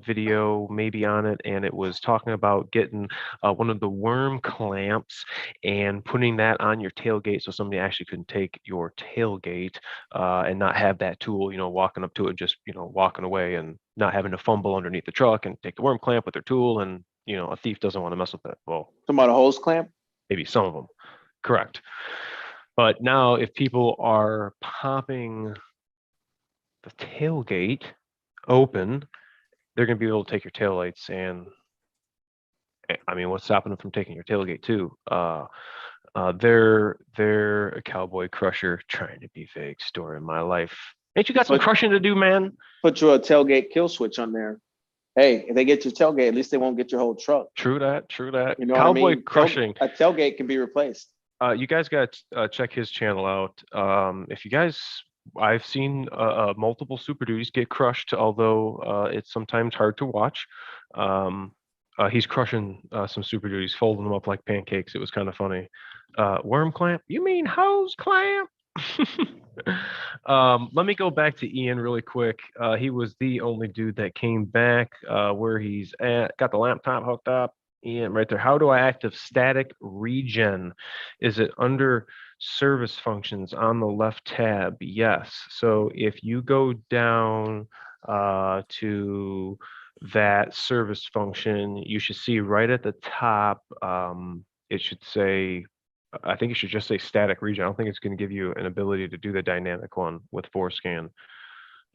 video maybe on it, and it was talking about getting one of the worm clamps and putting that on your tailgate so somebody actually can take your tailgate and not have that tool, walking up to it and just, walking away and not having to fumble underneath the truck and take the worm clamp with their tool. And, a thief doesn't want to mess with it. Well, talking about a hose clamp. maybe some of them. Correct. But now if people are popping the tailgate open, they're going to be able to take your taillights. And I mean, what's stopping them from taking your tailgate too? They're a cowboy crusher trying to be vague. Story of my life. Ain't you got some crushing to do, man? Put your tailgate kill switch on there. Hey, if they get your tailgate, at least they won't get your whole truck. True that. You know Cowboy what I mean? crushing. A tailgate can be replaced. You guys got to check his channel out. If you guys, I've seen multiple Super Duties get crushed, although it's sometimes hard to watch. He's crushing some Super Duties, folding them up like pancakes. It was kind of funny. Worm clamp? You mean hose clamp? Let me go back to Ian really quick. He was the only dude that came back where he's at, got the laptop hooked up. Ian, right there. How do I active static regen? Is it under service functions on the left tab? Yes. So if you go down to that service function, you should see right at the top, it should say, I think it should just say static regen. I don't think it's going to give you an ability to do the dynamic one with ForeScan.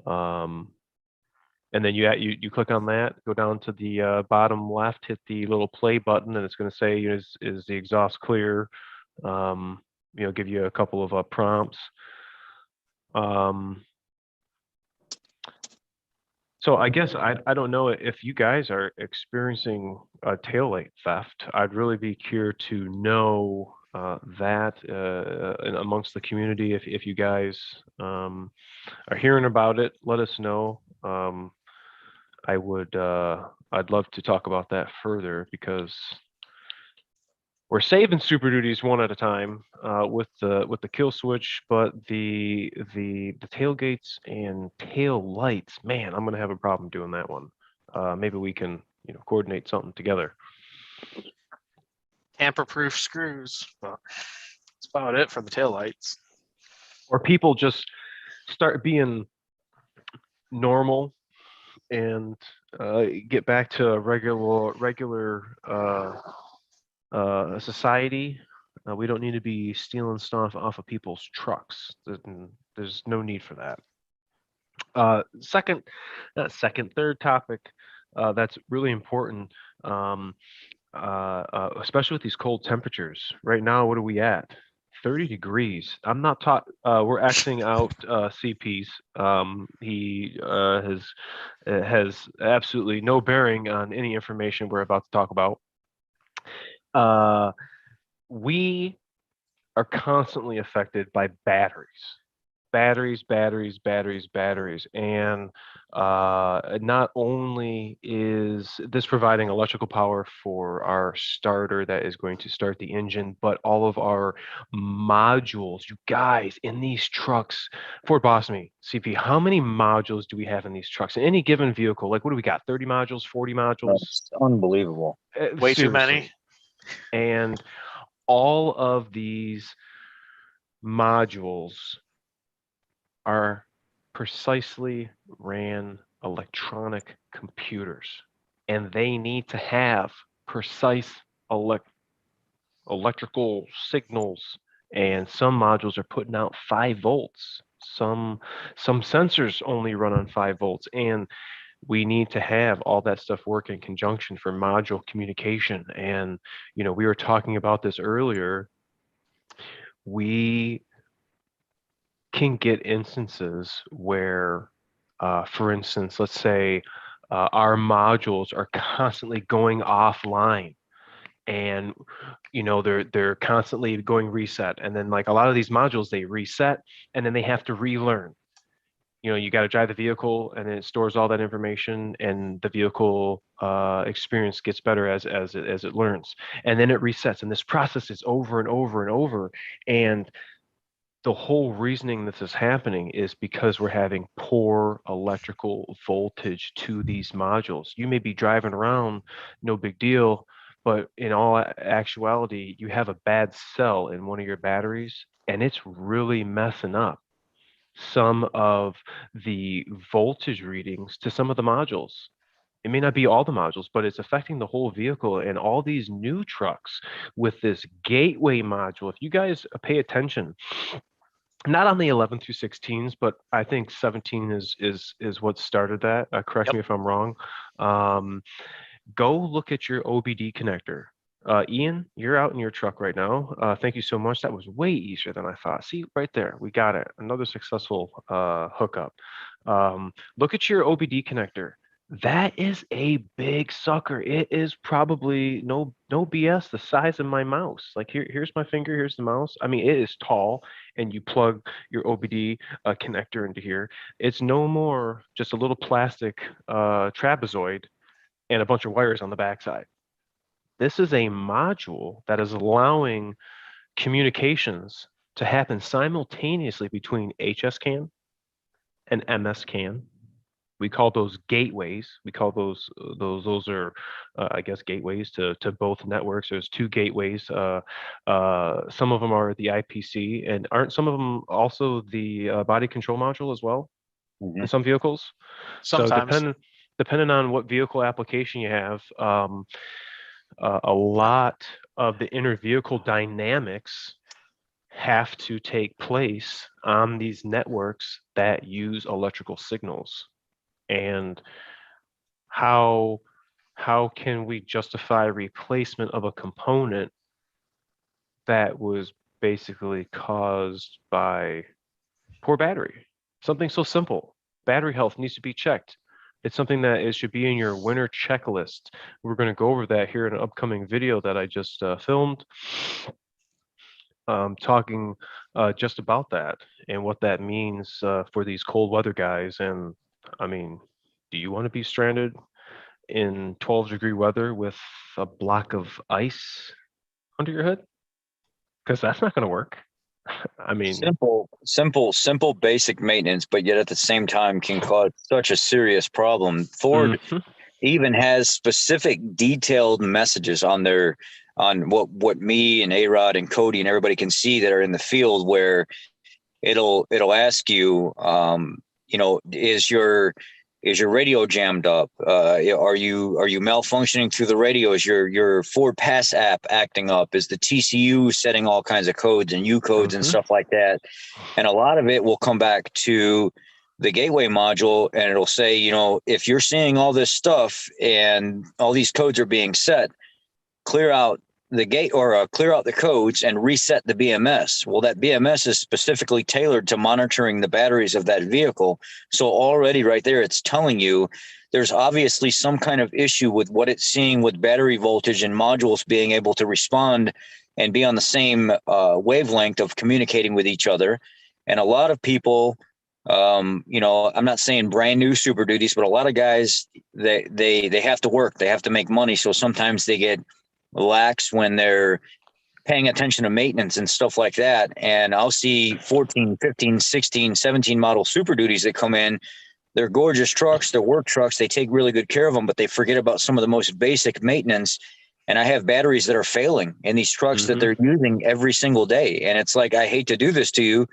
And then you click on that, go down to the bottom left, hit the little play button, and it's going to say, is the exhaust clear? Give you a couple of prompts. So I guess I don't know if you guys are experiencing tailgate theft. I'd really be curious to know that amongst the community. If you guys are hearing about it, let us know. I'd love to talk about that further because we're saving super duties one at a time with the kill switch, but the tailgates and tail lights, man, I'm gonna have a problem doing that one. Maybe we can coordinate something together. Tamper-proof screws. But that's about it for the taillights. Or people just start being normal and get back to a regular society. We don't need to be stealing stuff off of people's trucks. There's no need for that. Third topic that's really important, especially with these cold temperatures. Right now, what are we at? 30 degrees. I'm not taught. We're Xing out CPs. He has absolutely no bearing on any information we're about to talk about. We are constantly affected by batteries, and not only is this providing electrical power for our starter that is going to start the engine, but all of our modules. You guys, in these trucks, Ford Boss Me, CP, how many modules do we have in these trucks? In any given vehicle, like what do we got? 30 modules, 40 modules? It's unbelievable. Way too many. And all of these modules are precisely ran electronic computers, and they need to have precise electrical signals. And some modules are putting out 5 volts. Some sensors only run on 5 volts, and we need to have all that stuff work in conjunction for module communication. And we were talking about this earlier. We can get instances where, for instance, let's say our modules are constantly going offline, and they're constantly going reset, and then like a lot of these modules, they reset and then they have to relearn. You got to drive the vehicle, and it stores all that information, and the vehicle experience gets better as it learns, and then it resets, and this process is over and over and over. And the whole reasoning this is happening is because we're having poor electrical voltage to these modules. You may be driving around, no big deal, but in all actuality, you have a bad cell in one of your batteries, and it's really messing up some of the voltage readings to some of the modules. It may not be all the modules, but it's affecting the whole vehicle. And all these new trucks with this gateway module, if you guys pay attention, not on the 11 through 16s, but I think 17 is what started that. Correct me if I'm wrong. Go look at your OBD connector. Ian, you're out in your truck right now. Thank you so much. That was way easier than I thought. See, right there, we got it. Another successful hookup. Look at your OBD connector. That is a big sucker. It is probably no BS, the size of my mouse. Like here's my finger, here's the mouse. I mean, it is tall, and you plug your OBD connector into here. It's no more just a little plastic trapezoid and a bunch of wires on the backside. This is a module that is allowing communications to happen simultaneously between HS CAN and MS CAN We call those gateways. We call those are I guess gateways to both networks. There's two gateways. Some of them are the IPC, and aren't some of them also the body control module as well in Mhm. some vehicles? So Sometimes. depending on what vehicle application you have, a lot of the inner vehicle dynamics have to take place on these networks that use electrical signals. And how can we justify replacement of a component that was basically caused by poor battery? Something so simple. Battery health needs to be checked. It's something that it should be in your winter checklist. We're going to go over that here in an upcoming video that I just filmed, talking just about that and what that means for these cold weather guys. And I mean, do you want to be stranded in 12-degree weather with a block of ice under your hood? Because that's not going to work. I mean, Simple, basic maintenance, but yet at the same time can cause such a serious problem. Ford mhm, even has specific detailed messages on what me and A-Rod and Cody and everybody can see that are in the field, where it'll ask you, is your radio jammed up? Are you malfunctioning through the radio? Is your Ford Pass app acting up? Is the TCU setting all kinds of codes and U codes and mhm. stuff like that? And a lot of it will come back to the gateway module, and it'll say, if you're seeing all this stuff and all these codes are being set, clear out the gate or clear out the codes and reset the BMS. Well, that BMS is specifically tailored to monitoring the batteries of that vehicle. So already right there, it's telling you there's obviously some kind of issue with what it's seeing with battery voltage and modules being able to respond and be on the same wavelength of communicating with each other. And a lot of people, I'm not saying brand new Super Duties, but a lot of guys, they have to work, they have to make money. So sometimes they get lax when they're paying attention to maintenance and stuff like that. And I'll see 14, 15, 16, 17 model Super Duties that come in. They're gorgeous trucks, they're work trucks, they take really good care of them, but they forget about some of the most basic maintenance. And I have batteries that are failing in these trucks that they're using every single day. And it's like, I hate to do this to you,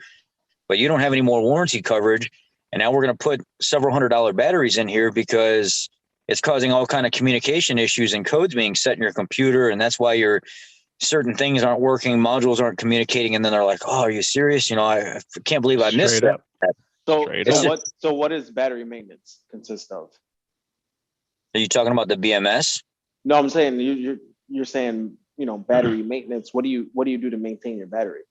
but you don't have any more warranty coverage. And now we're going to put several $100 batteries in here because it's causing all kind of communication issues and codes being set in your computer. And that's why your certain things aren't working, modules aren't communicating. And then they're like, oh, are you serious? I can't believe I missed Straight that. up. Straight up. What does battery maintenance consist of? Are you talking about the BMS? No, I'm saying you're saying, battery maintenance. What do you do to maintain your battery?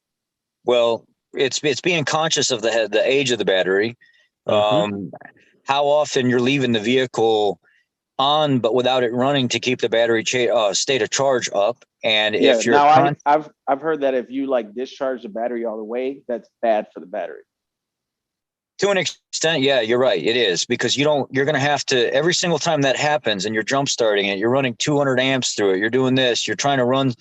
Well, it's being conscious of the age of the battery, Mhm. how often you're leaving the vehicle on but without it running to keep the battery state of charge up. And Yeah. if you're Now I've heard that if you discharge the battery all the way, that's bad for the battery. to an extent, yeah, you're right, it is, because you're going to have to, every single time that happens and you're jump starting it, you're running 200 amps through it, you're doing this, you're trying to run,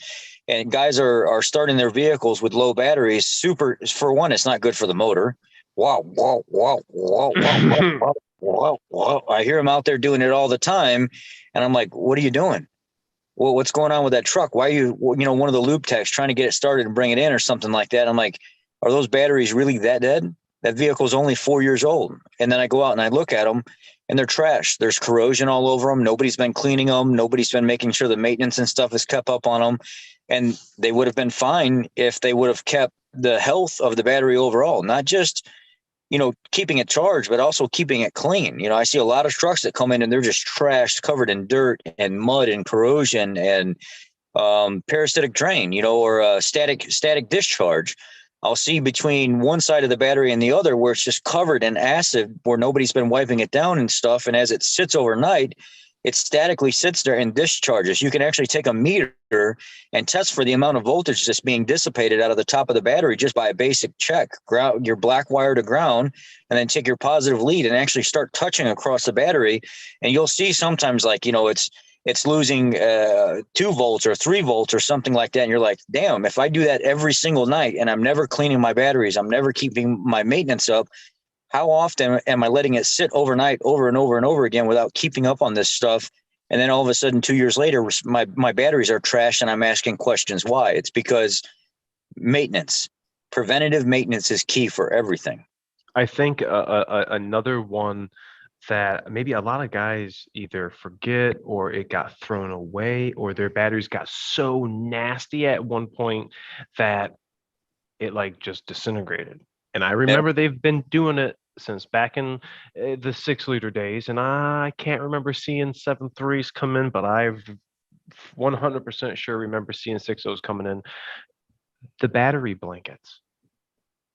and guys are starting their vehicles with low batteries. For one, it's not good for the motor. Wow, wow, wow, wow, wow, wow, wow. I hear them out there doing it all the time, and I'm like, what are you doing? Well, what's going on with that truck? Why are you, one of the lube techs trying to get it started and bring it in or something like that? I'm like, are those batteries really that dead? That vehicle is only 4 years old. And then I go out and I look at them and they're trash. There's corrosion all over them. Nobody's been cleaning them. Nobody's been making sure the maintenance and stuff is kept up on them. And they would have been fine if they would have kept the health of the battery overall, not just, keeping it charged, but also keeping it clean. I see a lot of trucks that come in and they're just trashed, covered in dirt and mud and corrosion and parasitic drain, or a static discharge. I'll see between one side of the battery and the other where it's just covered in acid, where nobody's been wiping it down and stuff. And as it sits overnight, it statically sits there and discharges. You can actually take a meter and test for the amount of voltage that's being dissipated out of the top of the battery just by a basic check. Ground your black wire to ground, and then take your positive lead and actually start touching across the battery. And you'll see sometimes it's losing 2 volts or 3 volts or something like that. And you're like, damn, if I do that every single night and I'm never cleaning my batteries, I'm never keeping my maintenance up, how often am I letting it sit overnight over and over and over again without keeping up on this stuff? And then all of a sudden, 2 years later, my batteries are trashed and I'm asking questions why. It's because maintenance, preventative maintenance is key for everything. I think another one that maybe a lot of guys either forget or it got thrown away or their batteries got so nasty at one point that it like just disintegrated. And I remember they've been doing it since back in the 6-liter days, and I can't remember seeing 7.3s come in, but I've 100% sure remember seeing 6.0s coming in. The battery blankets.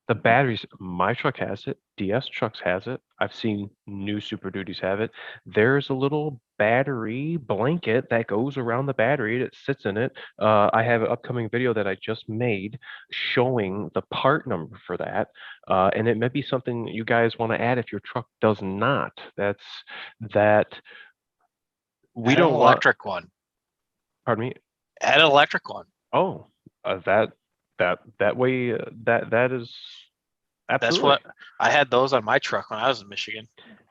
The batteries, my truck has it. DS trucks has it. I've seen new Super Duties have it. There's a little battery blanket that goes around the battery that sits in it. I have an upcoming video that I just made showing the part number for that. And it may be something you guys want to add if your truck does not. That's that we Add don't an want. electric one. Pardon me. Add an electric one. Oh, that way that is absolutely. That's what I had those on my truck when I was in Michigan.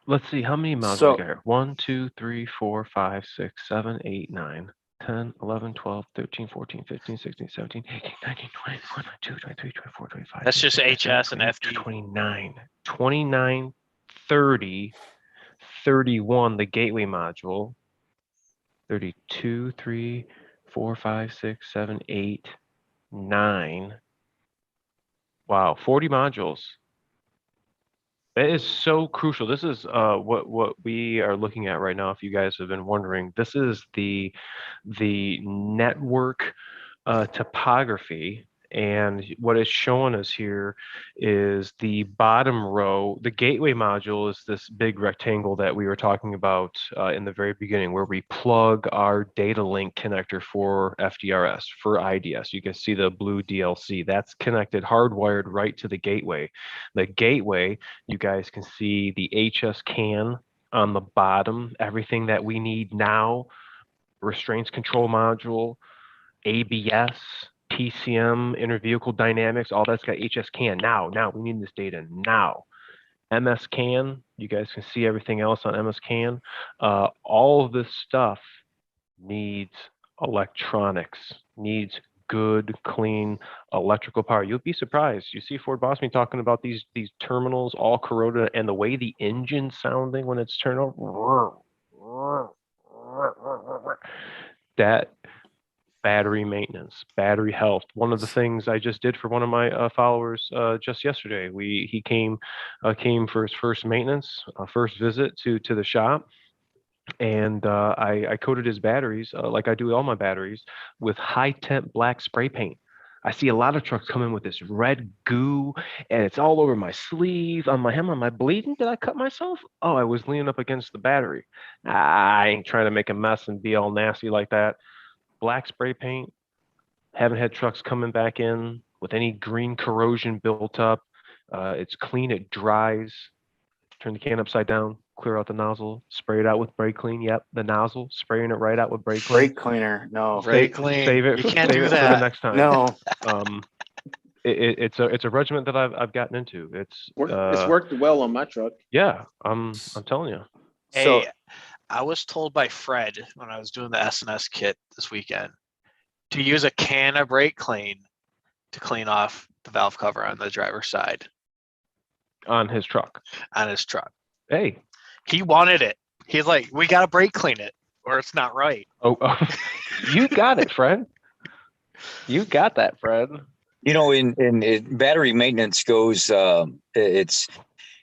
Let's see, how many miles So- we got here? 1, 2, 3, 4, 5, 6, 7, 8, 9, 10, 11, 12, 13, 14, 15, 16, 17, 18, 19, 20, 21, 22, 23, 24, 25. That's just 26, HS and 27, FD. 29, 29, 30, 31, the gateway module. 32, 3, 4, 5, 6, 7, 8, 9. Wow, 40 modules. That is so crucial. This is what we are looking at right now. If you guys have been wondering, this is the network topography, and what it's showing us here is the bottom row. The gateway module is this big rectangle that we were talking about in the very beginning, where we plug our data link connector for FDRS, for IDS. You can see the blue DLC that's connected, hardwired right to the gateway. The gateway, you guys can see the HS can on the bottom, everything that we need now, restraints control module, ABS, PCM, inter-vehicle dynamics, all that's got HS CAN. Now we need this data now. MS CAN, you guys can see everything else on MS CAN. All of this stuff needs electronics, needs good, clean electrical power. You'll be surprised. You see Ford Boss me talking about these terminals all corroded and the way the engine's sounding when it's turned on. That battery maintenance, battery health. One of the things I just did for one of my followers just yesterday, he came for his first maintenance, first visit to the shop, and I coated his batteries like I do all my batteries with high temp black spray paint. I see a lot of trucks come in with this red goo, and it's all over my sleeve, on my hem. Am I bleeding? Did I cut myself? Oh, I was leaning up against the battery. I ain't trying to make a mess and be all nasty like that. Black spray paint. Haven't had trucks coming back in with any green corrosion built up. It's clean, it dries. Turn the can upside down, clear out the nozzle, spray it out with brake clean. Yep, the nozzle, spraying it right out with brake clean. Brake cleaner. No. Brake clean. Save it. You For, can't save do it for the that. next time. No. It's a regiment that I've gotten into. It's worked well on my truck. yeah. I'm telling you. So Hey, I was told by Fred when I was doing the SNS kit this weekend to use a can of brake clean to clean off the valve cover on the driver's side On his truck. on his truck. Hey. He wanted it. He's like, we got to brake clean it or it's not right. Oh, you got it, Fred. You got that, Fred. You know, in battery maintenance goes, it's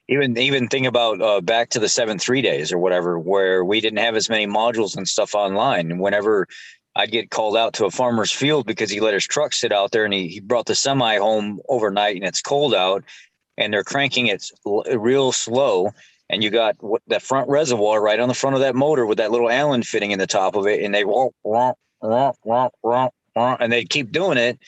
even think about back to the 7.3 days or whatever, where we didn't have as many modules and stuff online. And whenever I'd get called out to a farmer's field because he let his truck sit out there and he brought the semi home overnight and it's cold out and they're cranking it real slow. And you got that front reservoir right on the front of that motor with that little Allen fitting in the top of it. And they and they'd keep doing it.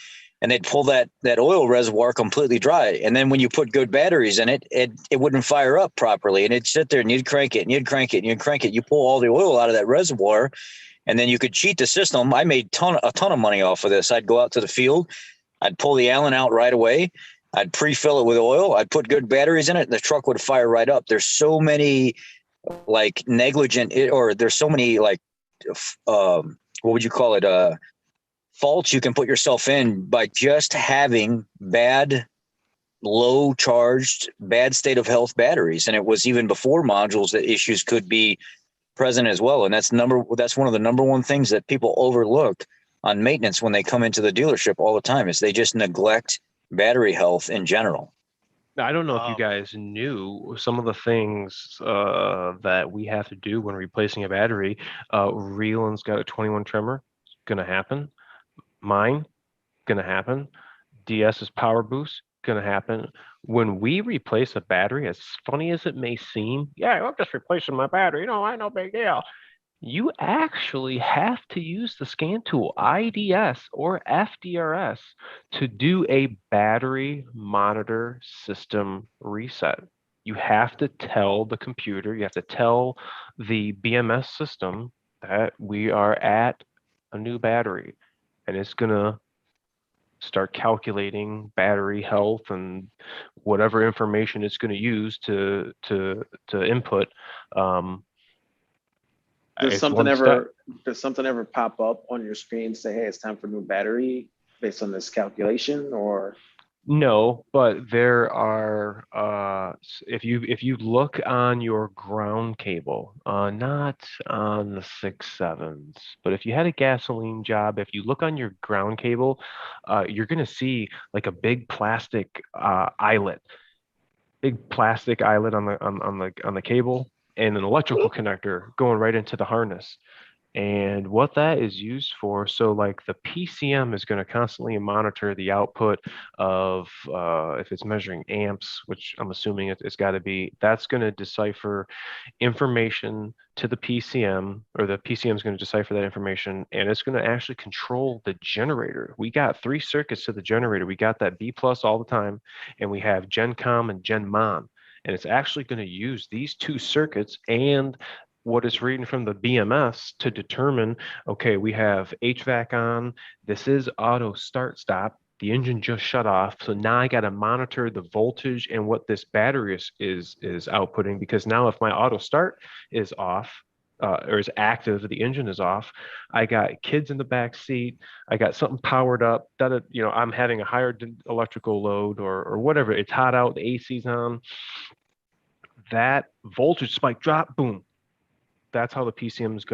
And they'd pull that oil reservoir completely dry. And then when you put good batteries in it, it wouldn't fire up properly. And it'd sit there and you'd crank it and you'd crank it and you'd crank it. You pull all the oil out of that reservoir and then you could cheat the system. I made a ton of money off of this. I'd go out to the field. I'd pull the Allen out right away. I'd pre-fill it with oil. I'd put good batteries in it, and the truck would fire right up. There's so many like there's so many like, what would you call it? Faults you can put yourself in by just having bad, low charged, bad state of health batteries. And it was even before modules that issues could be present as well. And that's one of the number one things that people overlook on maintenance when they come into the dealership all the time is they just neglect battery health in general. I don't know if you guys knew some of the things that we have to do when replacing a battery. Reeland's got a 21 trimmer. It's going to happen. Mine, going to happen. DS's power boost, going to happen. When we replace a battery, as funny as it may seem, yeah, I'm just replacing my battery. I no big deal. You actually have to use the scan tool, IDS or FDRS, to do a battery monitor system reset. You have to tell the computer, you have to tell the BMS system that we are at a new battery, and it's going to start calculating battery health and whatever information it's going to use to input. Does something ever pop up on your screen say, hey, it's time for new battery based on this calculation? Or no, but there are if you look on your ground cable, not on the 6.7s, but if you had a gasoline job, if you look on your ground cable, you're gonna see like a big plastic eyelet on the cable, and an electrical connector going right into the harness. And what that is used for, so like the PCM is going to constantly monitor the output of, if it's measuring amps, which I'm assuming it's got to be, that's going to decipher information to the PCM, or the PCM is going to decipher that information, and it's going to actually control the generator. We got 3 circuits to the generator. We got that B plus all the time, and we have GenCom and GenMon. And it's actually going to use these 2 circuits and what it's reading from the BMS to determine, okay, we have HVAC on, this is auto start stop, the engine just shut off, so now I got to monitor the voltage and what this battery is outputting, because now if my auto start is off, or is active, the engine is off, I got kids in the back seat, I got something powered up, that I'm having a higher electrical load or whatever, it's hot out, the AC's on, that voltage spike drop, boom. That's how the PCM is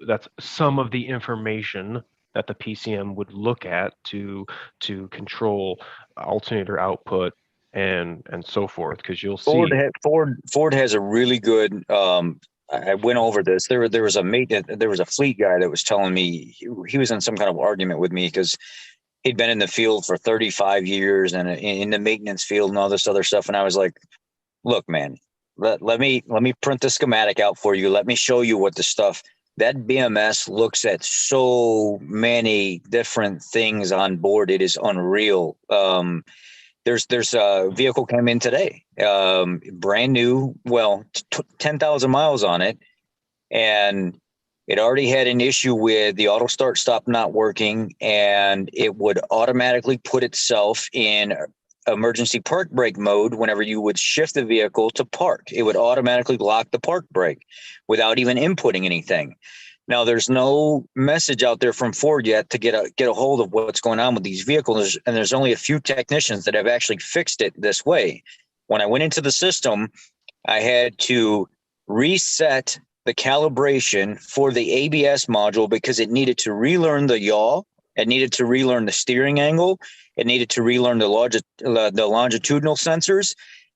that's some of the information that the PCM would look at to control alternator output and so forth. Because you'll see Ford has a really good. I went over this. There was a fleet guy that was telling me he was in some kind of argument with me because he'd been in the field for 35 years and in the maintenance field and all this other stuff. And I was like, look, man. Let me print the schematic out for you. Let me show you what the stuff that BMS looks at so many different things on board. It is unreal. There's a vehicle came in today, brand new, 10,000 miles on it. And it already had an issue with the auto start stop not working, and it would automatically put itself in emergency park brake mode. Whenever you would shift the vehicle to park, it would automatically lock the park brake without even inputting anything. Now, there's no message out there from Ford yet to get a hold of what's going on with these vehicles, and there's only a few technicians that have actually fixed it this way. When I went into the system, I had to reset the calibration for the ABS module because it needed to relearn the yaw. It needed to relearn the steering angle. It needed to relearn the longitudinal sensors.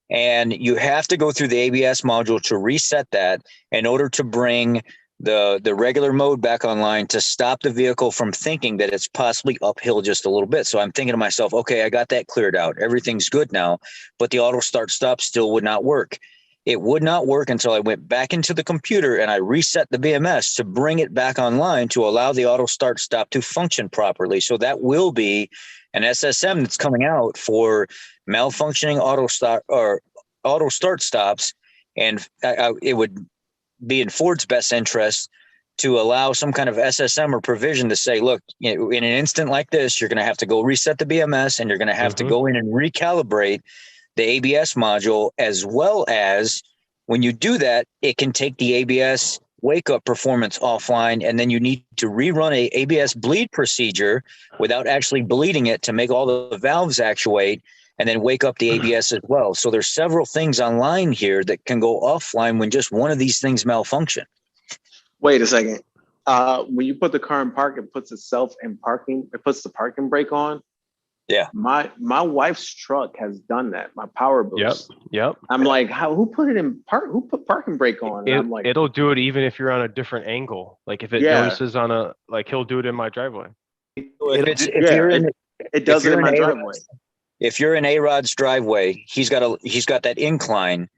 And you have to go through the ABS module to reset that in order to bring the regular mode back online to stop the vehicle from thinking that it's possibly uphill just a little bit. So I'm thinking to myself, okay, I got that cleared out. Everything's good now, but the auto start stop still would not work. It would not work until I went back into the computer and I reset the BMS to bring it back online to allow the auto start stop to function properly. So that will be an SSM that's coming out for malfunctioning auto start stops. And it would be in Ford's best interest to allow some kind of SSM or provision to say, look, you know, in an instant like this, you're going to have to go reset the BMS and you're going to have to go in and recalibrate the ABS module, as well as when you do that, it can take the ABS wake up performance offline, and then you need to rerun a ABS bleed procedure without actually bleeding it to make all the valves actuate and then wake up the ABS as well. So there's several things online here that can go offline when just one of these things malfunction. Wait a second. When you put the car in park, it puts itself in parking. It puts the parking brake on. Yeah. My wife's truck has done that. My Power Boost. Yep. I'm like, who put it in park? Who put parking brake on? And I'm like, It'll do it even if you're on a different angle. Like if it Yeah. notices like he'll do it in my driveway. it does it in my driveway. If you're in A-Rod's driveway, he's got that incline.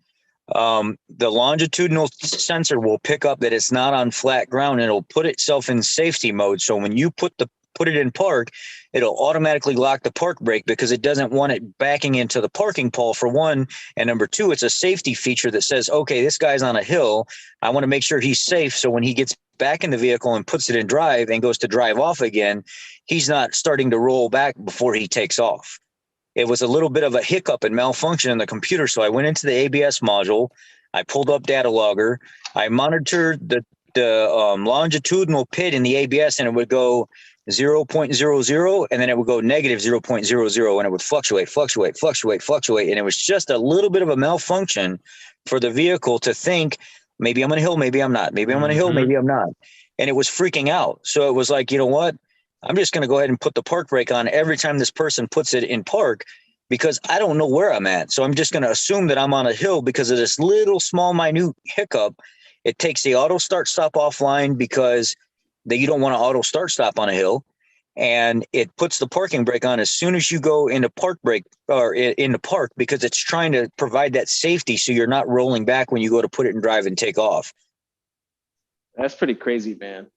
The longitudinal sensor will pick up that it's not on flat ground, and it'll put itself in safety mode. So when you put it in park, it'll automatically lock the park brake because it doesn't want it backing into the parking pole, for one. And number two, it's a safety feature that says, okay, this guy's on a hill. I want to make sure he's safe. So when he gets back in the vehicle and puts it in drive and goes to drive off again, he's not starting to roll back before he takes off. It was a little bit of a hiccup and malfunction in the computer. So I went into the ABS module. I pulled up data logger. I monitored the longitudinal pit in the ABS, and it would go 0.00, and then it would go negative 0.00, and it would fluctuate. And it was just a little bit of a malfunction for the vehicle to think, maybe I'm on a hill, maybe I'm not. Maybe I'm on a hill, maybe I'm not. And it was freaking out. So it was like, you know what? I'm just going to go ahead and put the park brake on every time this person puts it in park, because I don't know where I'm at. So I'm just going to assume that I'm on a hill because of this little small minute hiccup. It takes the auto start stop offline because you don't want to auto start stop on a hill. And it puts the parking brake on as soon as you go into park brake or into park, because it's trying to provide that safety so you're not rolling back when you go to put it in drive and take off. That's pretty crazy, man.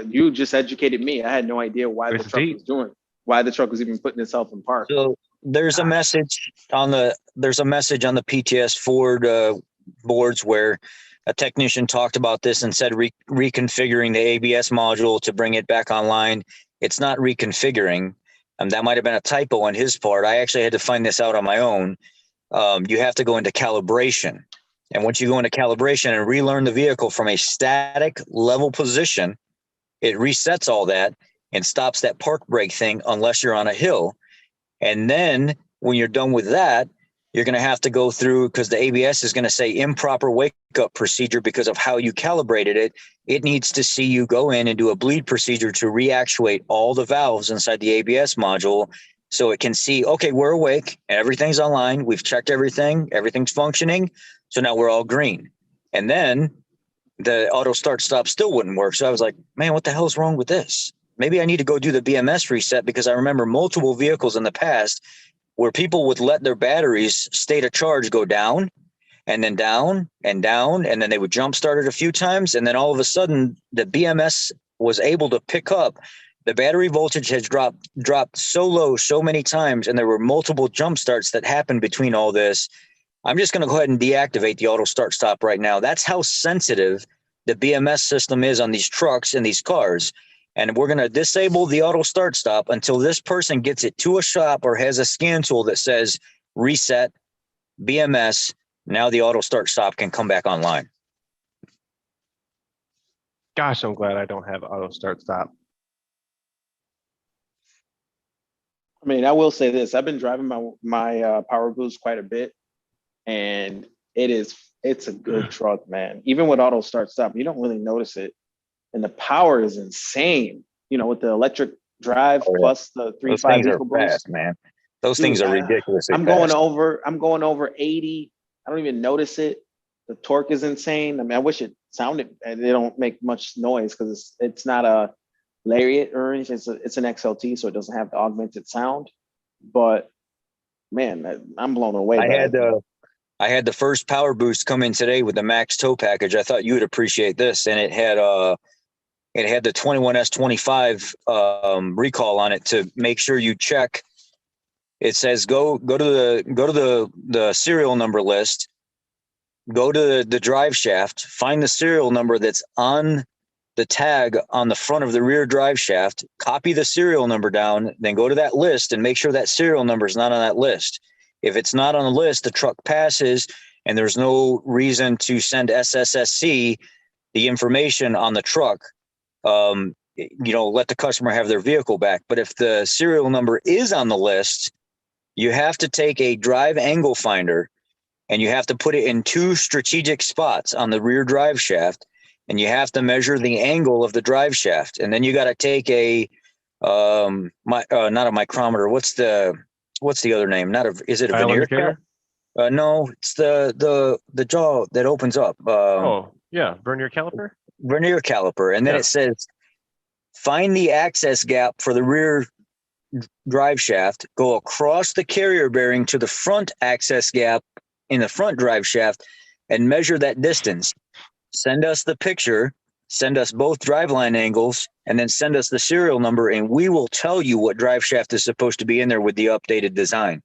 You just educated me. I had no idea why the truck was even putting itself in park. So there's a message on the PTS Ford boards where a technician talked about this and said reconfiguring the ABS module to bring it back online. It's not reconfiguring. That might have been a typo on his part. I actually had to find this out on my own. You have to go into calibration. And once you go into calibration and relearn the vehicle from a static level position, it resets all that and stops that park brake thing unless you're on a hill. And then when you're done with that, you're going to have to go through, because the ABS is going to say improper wake up procedure because of how you calibrated it. It needs to see you go in and do a bleed procedure to reactuate all the valves inside the ABS module, so it can see, okay, we're awake, everything's online, we've checked everything, everything's functioning, so now we're all green. And then the auto start stop still wouldn't work. So I was like, man, what the hell is wrong with this? Maybe I need to go do the BMS reset, because I remember multiple vehicles in the past where people would let their batteries state of charge go down and then down and down, and then they would jump start it a few times, and then all of a sudden the BMS was able to pick up. The battery voltage has dropped so low so many times, and there were multiple jump starts that happened between all this. I'm just going to go ahead and deactivate the auto start stop right now. That's how sensitive the BMS system is on these trucks and these cars. And we're going to disable the auto start stop until this person gets it to a shop or has a scan tool that says reset BMS. Now the auto start stop can come back online. Gosh, I'm glad I don't have auto start stop. I mean, I will say this. I've been driving my Power Boost quite a bit, and it's a good truck, man. Even with auto start stop, you don't really notice it. And the power is insane, with the electric drive plus the 3.5 equal boost. Fast, man. Those things are ridiculous. I'm going over 80. I don't even notice it. The torque is insane. I mean, I wish it sounded, and they don't make much noise because it's not a Lariat or anything. It's an XLT, so it doesn't have the augmented sound. But man, I'm blown away. I had the first Power Boost come in today with the Max Tow package. I thought you would appreciate this, and it had the 21S25 recall on it to make sure you check. It says go to the serial number list, go to the drive shaft, find the serial number that's on the tag on the front of the rear drive shaft, copy the serial number down, then go to that list and make sure that serial number is not on that list. If it's not on the list, the truck passes and there's no reason to send SSSC the information on the truck. Let the customer have their vehicle back. But if the serial number is on the list, you have to take a drive angle finder and you have to put it in 2 strategic spots on the rear drive shaft, and you have to measure the angle of the drive shaft. And then you got to take a not a micrometer. What's the other name? Is it a Dial veneer indicator? cap? No, it's the jaw that opens up. Oh, yeah. Vernier caliper? Vernier caliper. And then Yeah. it says, find the access gap for the rear drive shaft, go across the carrier bearing to the front access gap in the front drive shaft, and measure that distance. Send us the picture, send us both driveline angles, and then send us the serial number, and we will tell you what drive shaft is supposed to be in there with the updated design.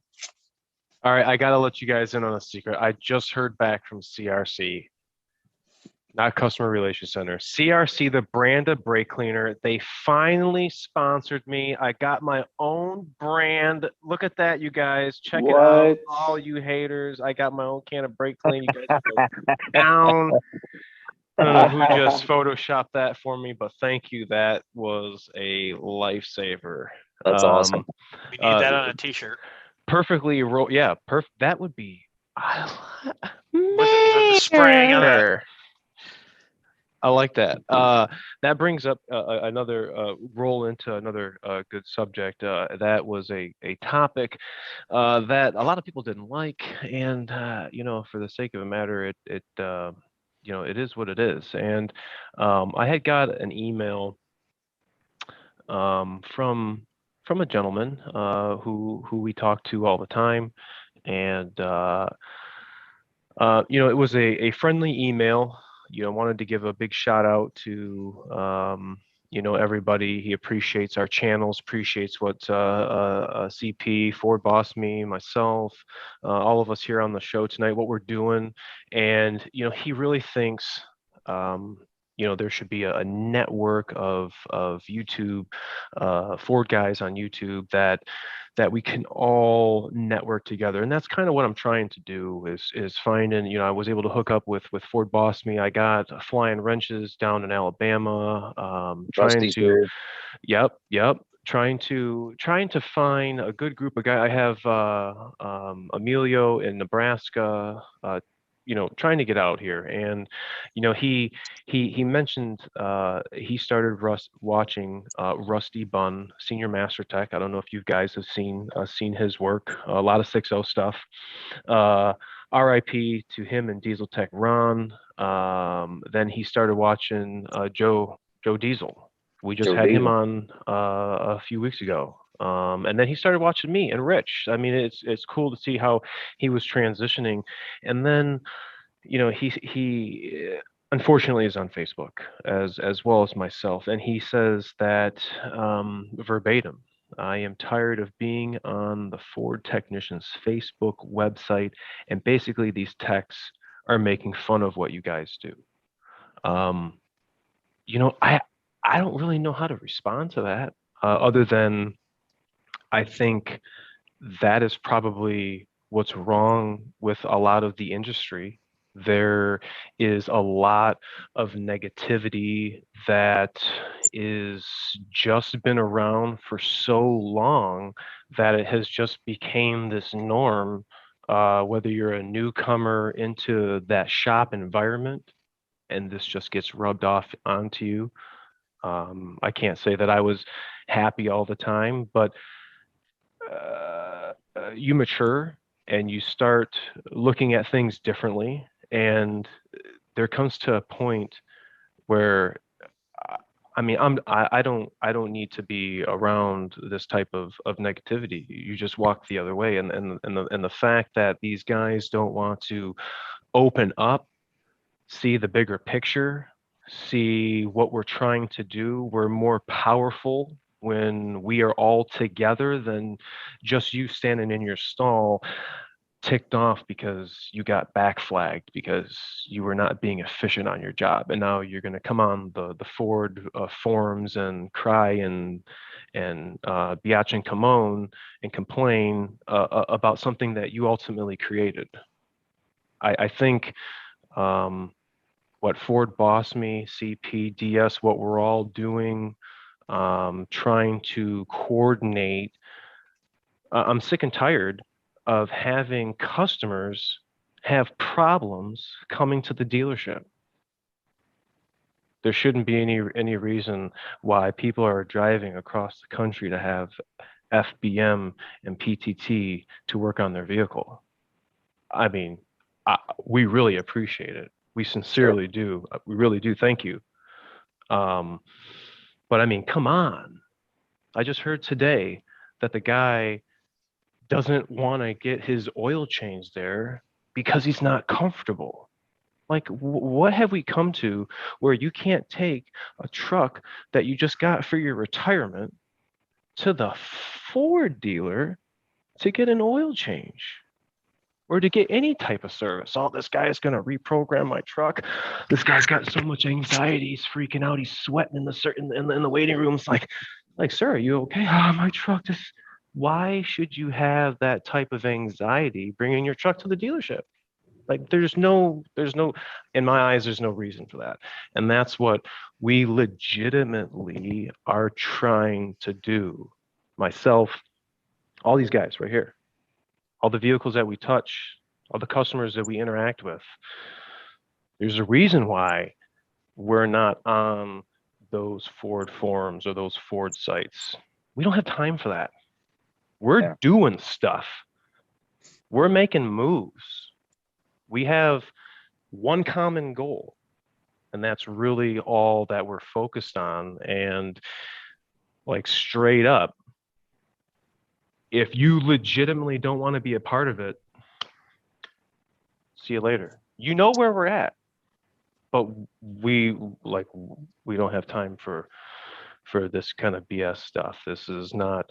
All right, I got to let you guys in on a secret. I just heard back from CRC, not Customer Relations Center. CRC, the brand of brake cleaner, they finally sponsored me. I got my own brand. Look at that, you guys. Check it out. What? All you haters. I got my own can of brake clean. You guys go down. I don't know who just photoshopped that for me, but thank you. That was a lifesaver. That's awesome. We need that on a t-shirt. Perfectly yeah, that would be With the spraying on that. I like that. That brings up another roll into another good subject. That was a topic that a lot of people didn't like, and for the sake of a matter, it is what it is. And I had got an email from a gentleman who we talk to all the time, and it was a friendly email. Wanted to give a big shout out to everybody. He appreciates our channels, appreciates what CP, Ford Boss Me, myself, all of us here on the show tonight, what we're doing. And he really thinks there should be a network of YouTube Ford guys on YouTube that we can all network together. And that's kind of what I'm trying to do is finding, I was able to hook up with Ford Boss Me. I got Flying Wrenches down in Alabama, trying to find a good group of guys. I have Emilio in Nebraska, trying to get out here. And he mentioned he started watching Rusty Bunn, Senior Master Tech. I don't know if you guys have seen his work. A lot of 6.0 stuff. RIP to him and Diesel Tech Ron. Then he started watching Joe Diesel. We just had him on a few weeks ago. And then he started watching me and Rich. I mean, it's cool to see how he was transitioning. And then, he unfortunately is on Facebook as well as myself. And he says that verbatim, I am tired of being on the Ford technicians Facebook website, and basically these techs are making fun of what you guys do. I don't really know how to respond to that, other than I think that is probably what's wrong with a lot of the industry. There is a lot of negativity that is just been around for so long that it has just became this norm, whether you're a newcomer into that shop environment and this just gets rubbed off onto you. I can't say that I was happy all the time, but you mature and you start looking at things differently, and there comes to a point where I don't need to be around this type of negativity. You just walk the other way, and the fact that these guys don't want to open up, see the bigger picture, see what we're trying to do. We're more powerful when we are all together than just you standing in your stall. ticked off because you got backflagged because you were not being efficient on your job, and now you're going to come on the Ford forums and cry and biatch and Kimon and complain about something that you ultimately created. I think what Ford Boss Me, CP, DS, what we're all doing, trying to coordinate. I'm sick and tired of having customers have problems coming to the dealership. There shouldn't be any reason why people are driving across the country to have FBM and PTT to work on their vehicle. I mean, we really appreciate it. We sincerely do. We really do. Thank you. But I mean, come on. I just heard today that the guy doesn't want to get his oil changed there because he's not comfortable. Like, what have we come to where you can't take a truck that you just got for your retirement to the Ford dealer to get an oil change or to get any type of service? Oh, this guy is going to reprogram my truck. This guy's got so much anxiety. He's freaking out. He's sweating in the waiting room. It's like, sir, are you okay? Oh, my truck just. Why should you have that type of anxiety bringing your truck to the dealership? Like, there's no, in my eyes, there's no reason for that. And that's what we legitimately are trying to do. Myself, all these guys right here, all the vehicles that we touch, all the customers that we interact with. There's a reason why we're not on those Ford forums or those Ford sites. We don't have time for that. We're doing stuff. We're making moves. We have one common goal, and that's really all that we're focused on. And like, straight up, if you legitimately don't want to be a part of it, see you later. You know where we're at, but we don't have time for this kind of BS stuff. This is not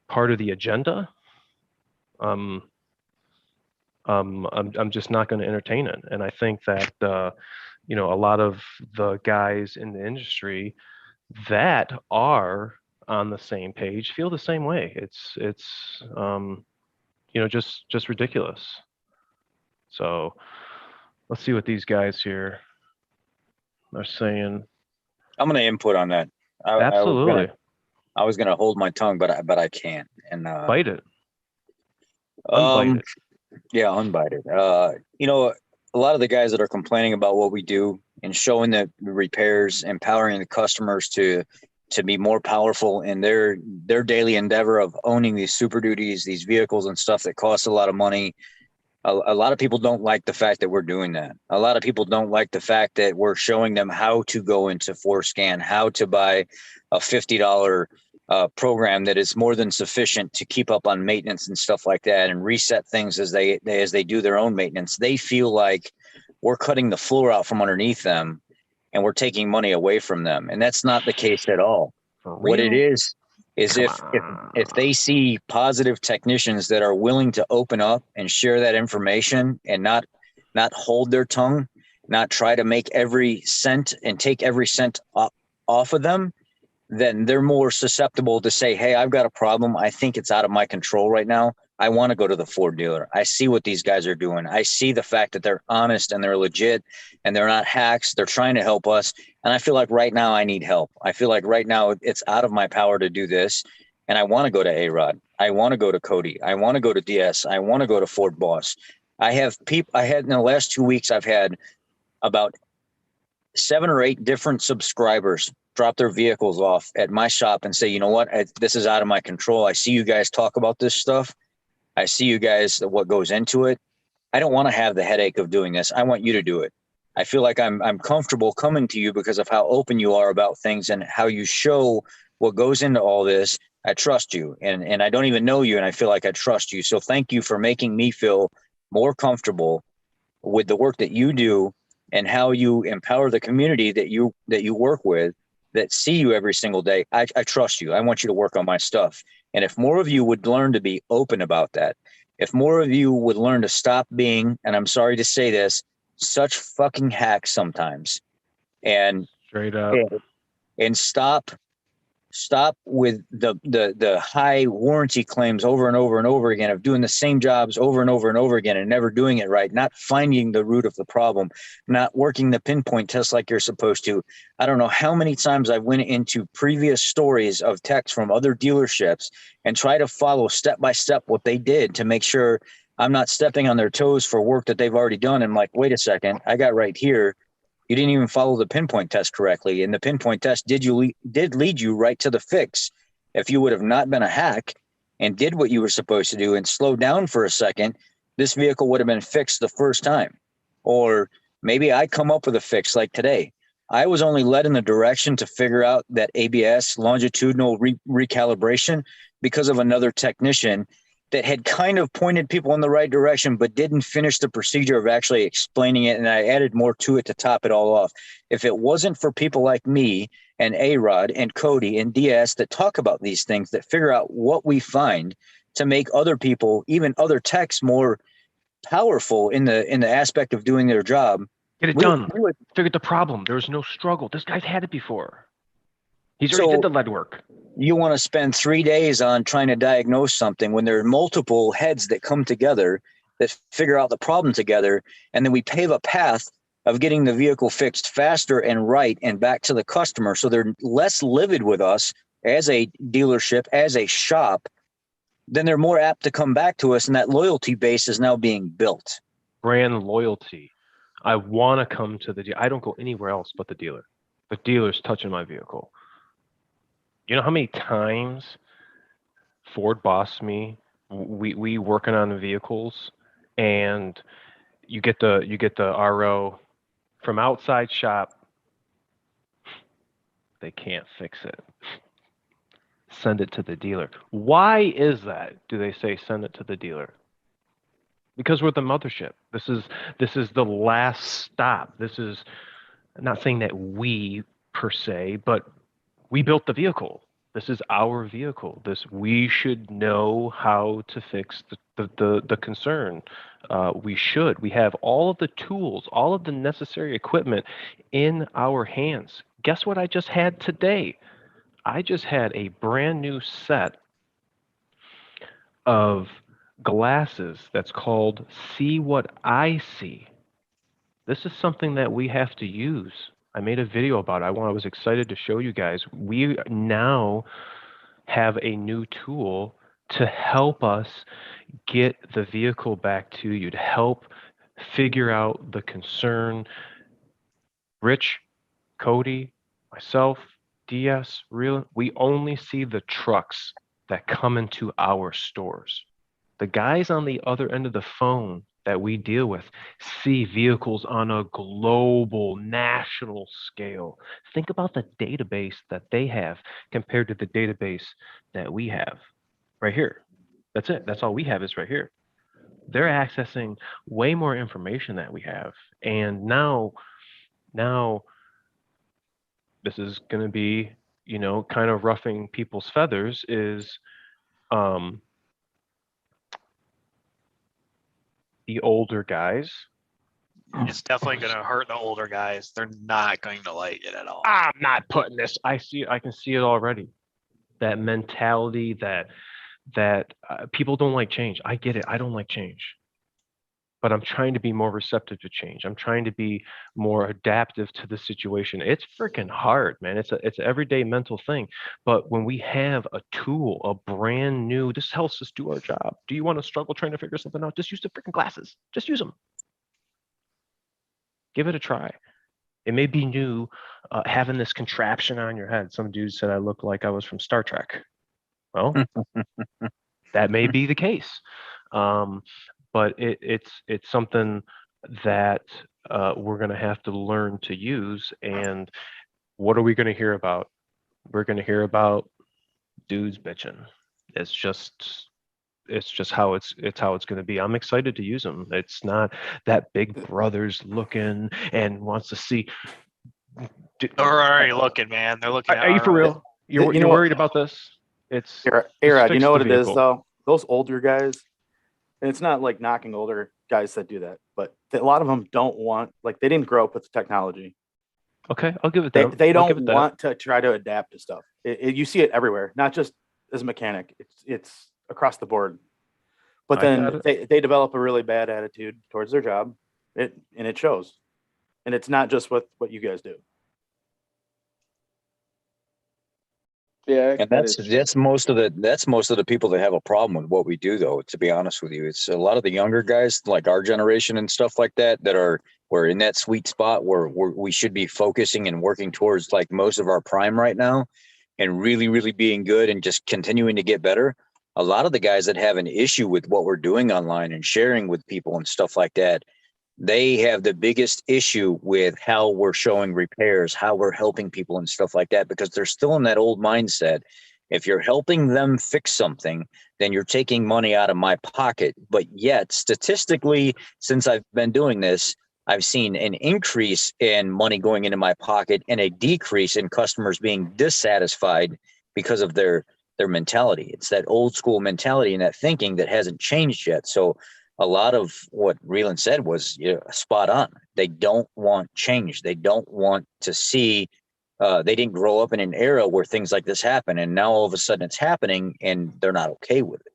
part of the agenda. I'm just not going to entertain it. And I think that a lot of the guys in the industry that are on the same page feel the same way. It's just ridiculous. So let's see what these guys here are saying. I'm going to input on that. Absolutely. I was gonna hold my tongue, but I can't. And bite it. Unbite it. Yeah, unbite it. A lot of the guys that are complaining about what we do and showing the repairs, empowering the customers to be more powerful in their daily endeavor of owning these Super Duties, these vehicles and stuff that cost a lot of money. A lot of people don't like the fact that we're doing that. A lot of people don't like the fact that we're showing them how to go into 4Scan, how to buy a $50 program that is more than sufficient to keep up on maintenance and stuff like that, and reset things as they do their own maintenance. They feel like we're cutting the floor out from underneath them and we're taking money away from them. And that's not the case at all. What it is if they see positive technicians that are willing to open up and share that information and not hold their tongue, not try to make every cent and take every cent off of them, then they're more susceptible to say, hey, I've got a problem. I think it's out of my control right now. I want to go to the Ford dealer. I see what these guys are doing. I see the fact that they're honest and they're legit and they're not hacks. They're trying to help us. And I feel like right now I need help. I feel like right now it's out of my power to do this. And I want to go to A-Rod. I want to go to Cody. I want to go to DS. I want to go to Ford Boss. I had in the last 2 weeks, I've had about 7 or 8 different subscribers drop their vehicles off at my shop and say, you know what, this is out of my control. I see you guys talk about this stuff. I see you guys, what goes into it. I don't want to have the headache of doing this. I want you to do it. I feel like I'm comfortable coming to you because of how open you are about things and how you show what goes into all this. I trust you, and I don't even know you, and I feel like I trust you. So thank you for making me feel more comfortable with the work that you do and how you empower the community that you work with. that see you every single day, I trust you. I want you to work on my stuff. And if more of you would learn to be open about that, if more of you would learn to stop being, and I'm sorry to say this, such fucking hacks sometimes, and Straight up. and stop with the high warranty claims over and over and over again of doing the same jobs over and over and over again and never doing it right, not finding the root of the problem, not working the pinpoint test like you're supposed to. I don't know how many times I went into previous stories of techs from other dealerships and try to follow step by step what they did to make sure I'm not stepping on their toes for work that they've already done. And like, wait a second, I got right here. You didn't even follow the pinpoint test correctly. And the pinpoint test did lead you right to the fix. If you would have not been a hack and did what you were supposed to do and slowed down for a second, this vehicle would have been fixed the first time. Or maybe I come up with a fix like today. I was only led in the direction to figure out that ABS longitudinal recalibration because of another technician that had kind of pointed people in the right direction, but didn't finish the procedure of actually explaining it. And I added more to it to top it all off. If it wasn't for people like me and A-Rod and Cody and DS that talk about these things, that figure out what we find to make other people, even other techs, more powerful in the aspect of doing their job. Get it done. Figured the problem. There was no struggle. This guy's had it before. He's already did the lead work. You want to spend 3 days on trying to diagnose something when there are multiple heads that come together that figure out the problem together, and then we pave a path of getting the vehicle fixed faster and right and back to the customer, so they're less livid with us as a dealership, as a shop, then they're more apt to come back to us, and that loyalty base is now being built. Brand loyalty. I want to come to the dealer. I don't go anywhere else but the dealer. The dealer's touching my vehicle. You know how many times Ford bossed me? We working on the vehicles, and you get the RO from outside shop. They can't fix it. Send it to the dealer. Why is that? Do they say send it to the dealer? Because we're the mothership. This is the last stop. This is, I'm not saying that we per se, but we built the vehicle. This is our vehicle. We should know how to fix the concern. We have all of the tools, all of the necessary equipment in our hands. Guess what I just had today? I just had a brand new set of glasses that's called See What I See. This is something that we have to use. I made a video about it. I was excited to show you guys. We now have a new tool to help us get the vehicle back to you, to help figure out the concern. Rich, Cody, myself, DS, we only see the trucks that come into our stores. The guys on the other end of the phone that we deal with see vehicles on a global, national scale. Think about the database that they have compared to the database that we have right here. That's it. That's all we have is right here. They're accessing way more information that we have. And now this is going to be, kind of roughing people's feathers is, the older guys. It's definitely going to hurt the older guys. They're not going to like it at all. I'm not putting this. I can see it already. That mentality that people don't like change. I get it. I don't like change. But I'm trying to be more receptive to change. I'm trying to be more adaptive to the situation. It's freaking hard, man. It's an everyday mental thing. But when we have a tool, a brand new, this helps us do our job. Do you want to struggle trying to figure something out? Just use the freaking glasses. Just use them. Give it a try. It may be new, having this contraption on your head. Some dude said I look like I was from Star Trek. Well, that may be the case. But it's something that we're going to have to learn to use. And what are we going to hear about? We're going to hear about dudes bitching. It's just how it's going to be. I'm excited to use them. It's not that Big Brother's looking and wants to see They're already looking, man. They're looking. Are you for real? You're You know you're what- worried about this? It's Era, do you fix know the what it is vehicle. though? Those older guys, and it's not like knocking older guys that do that, but a lot of them don't want, like, they didn't grow up with the technology. Okay, I'll give it They, that. they I'll give don't it that. want to try to adapt to stuff. You see it everywhere, not just as a mechanic. It's across the board. But I then got they develop a really bad attitude towards their job. It shows. And it's not just what you guys do. Yeah, And that is true. that's most of the people that have a problem with what we do, though. To be honest with you, it's a lot of the younger guys, like our generation and stuff like that, we're in that sweet spot where we should be focusing and working towards like most of our prime right now, and really, really being good and just continuing to get better. A lot of the guys that have an issue with what we're doing online and sharing with people and stuff like that, they have the biggest issue with how we're showing repairs, how we're helping people and stuff like that, because they're still in that old mindset. If you're helping them fix something, then you're taking money out of my pocket. But yet, statistically, since I've been doing this, I've seen an increase in money going into my pocket and a decrease in customers being dissatisfied because of their mentality. It's that old school mentality and that thinking that hasn't changed yet. So a lot of what Reland said was spot on. They don't want change. They don't want to see, they didn't grow up in an era where things like this happen. And now all of a sudden it's happening and they're not okay with it.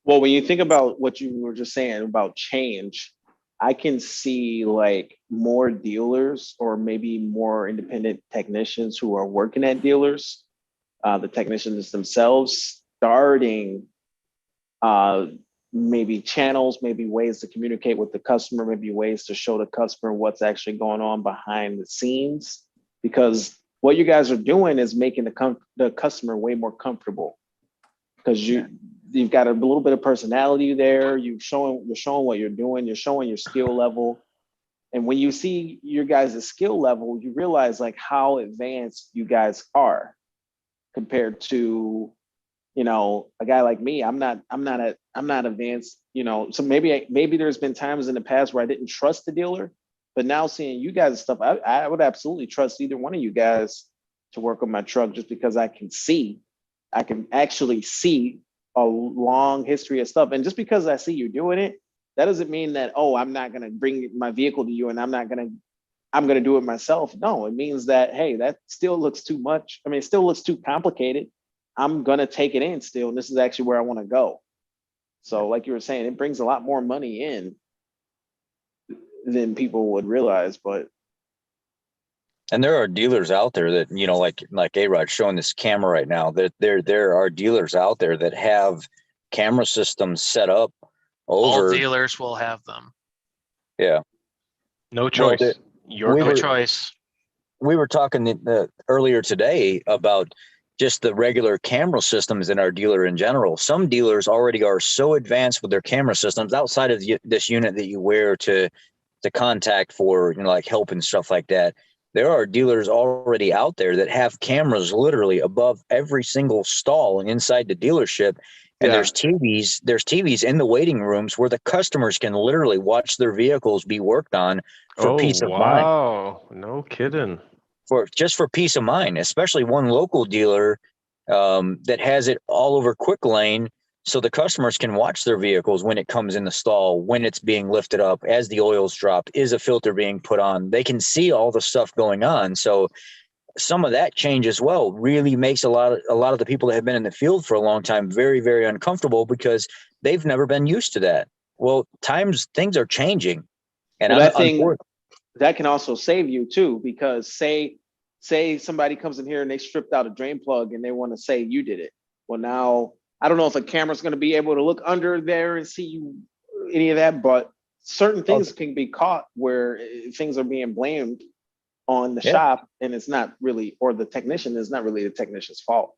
Well, when you think about what you were just saying about change, I can see like more dealers or maybe more independent technicians who are working at dealers, the technicians themselves starting maybe channels, maybe ways to communicate with the customer, maybe ways to show the customer what's actually going on behind the scenes. Because what you guys are doing is making the customer way more comfortable. Because you've got a little bit of personality there. You're showing what you're doing. You're showing your skill level. And when you see your guys' skill level, you realize like how advanced you guys are compared to, a guy like me. I'm not advanced, so maybe there's been times in the past where I didn't trust the dealer, but now seeing you guys' stuff, I would absolutely trust either one of you guys to work on my truck, just because I can actually see a long history of stuff. And just because I see you doing it, that doesn't mean that, oh, I'm not going to bring my vehicle to you and I'm going to do it myself. No, it means that, hey, that still looks too much. I mean, it still looks too complicated. I'm going to take it in still. And this is actually where I want to go. So like you were saying, it brings a lot more money in than people would realize. And there are dealers out there that, like A-Rod showing this camera right now, that there are dealers out there that have camera systems set up over. All dealers will have them. Yeah. No choice. No choice. We were talking earlier today about just the regular camera systems in our dealer in general. Some dealers already are so advanced with their camera systems outside of this unit that you wear to contact for, like help and stuff like that. There are dealers already out there that have cameras literally above every single stall inside the dealership. And there's TVs in the waiting rooms where the customers can literally watch their vehicles be worked on for peace of mind. Wow, no kidding. For peace of mind, especially one local dealer that has it all over Quick Lane, so the customers can watch their vehicles when it comes in the stall, when it's being lifted up, as the oil's dropped, is a filter being put on. They can see all the stuff going on. So some of that change as well really makes a lot of the people that have been in the field for a long time very, very uncomfortable, because they've never been used to that. Well, things are changing, and that can also save you too, because say somebody comes in here and they stripped out a drain plug and they want to say you did it. Well, now I don't know if a camera's going to be able to look under there and see you, any of that, but certain things can be caught where things are being blamed on the shop, and it's not really, or the technician is not really the technician's fault.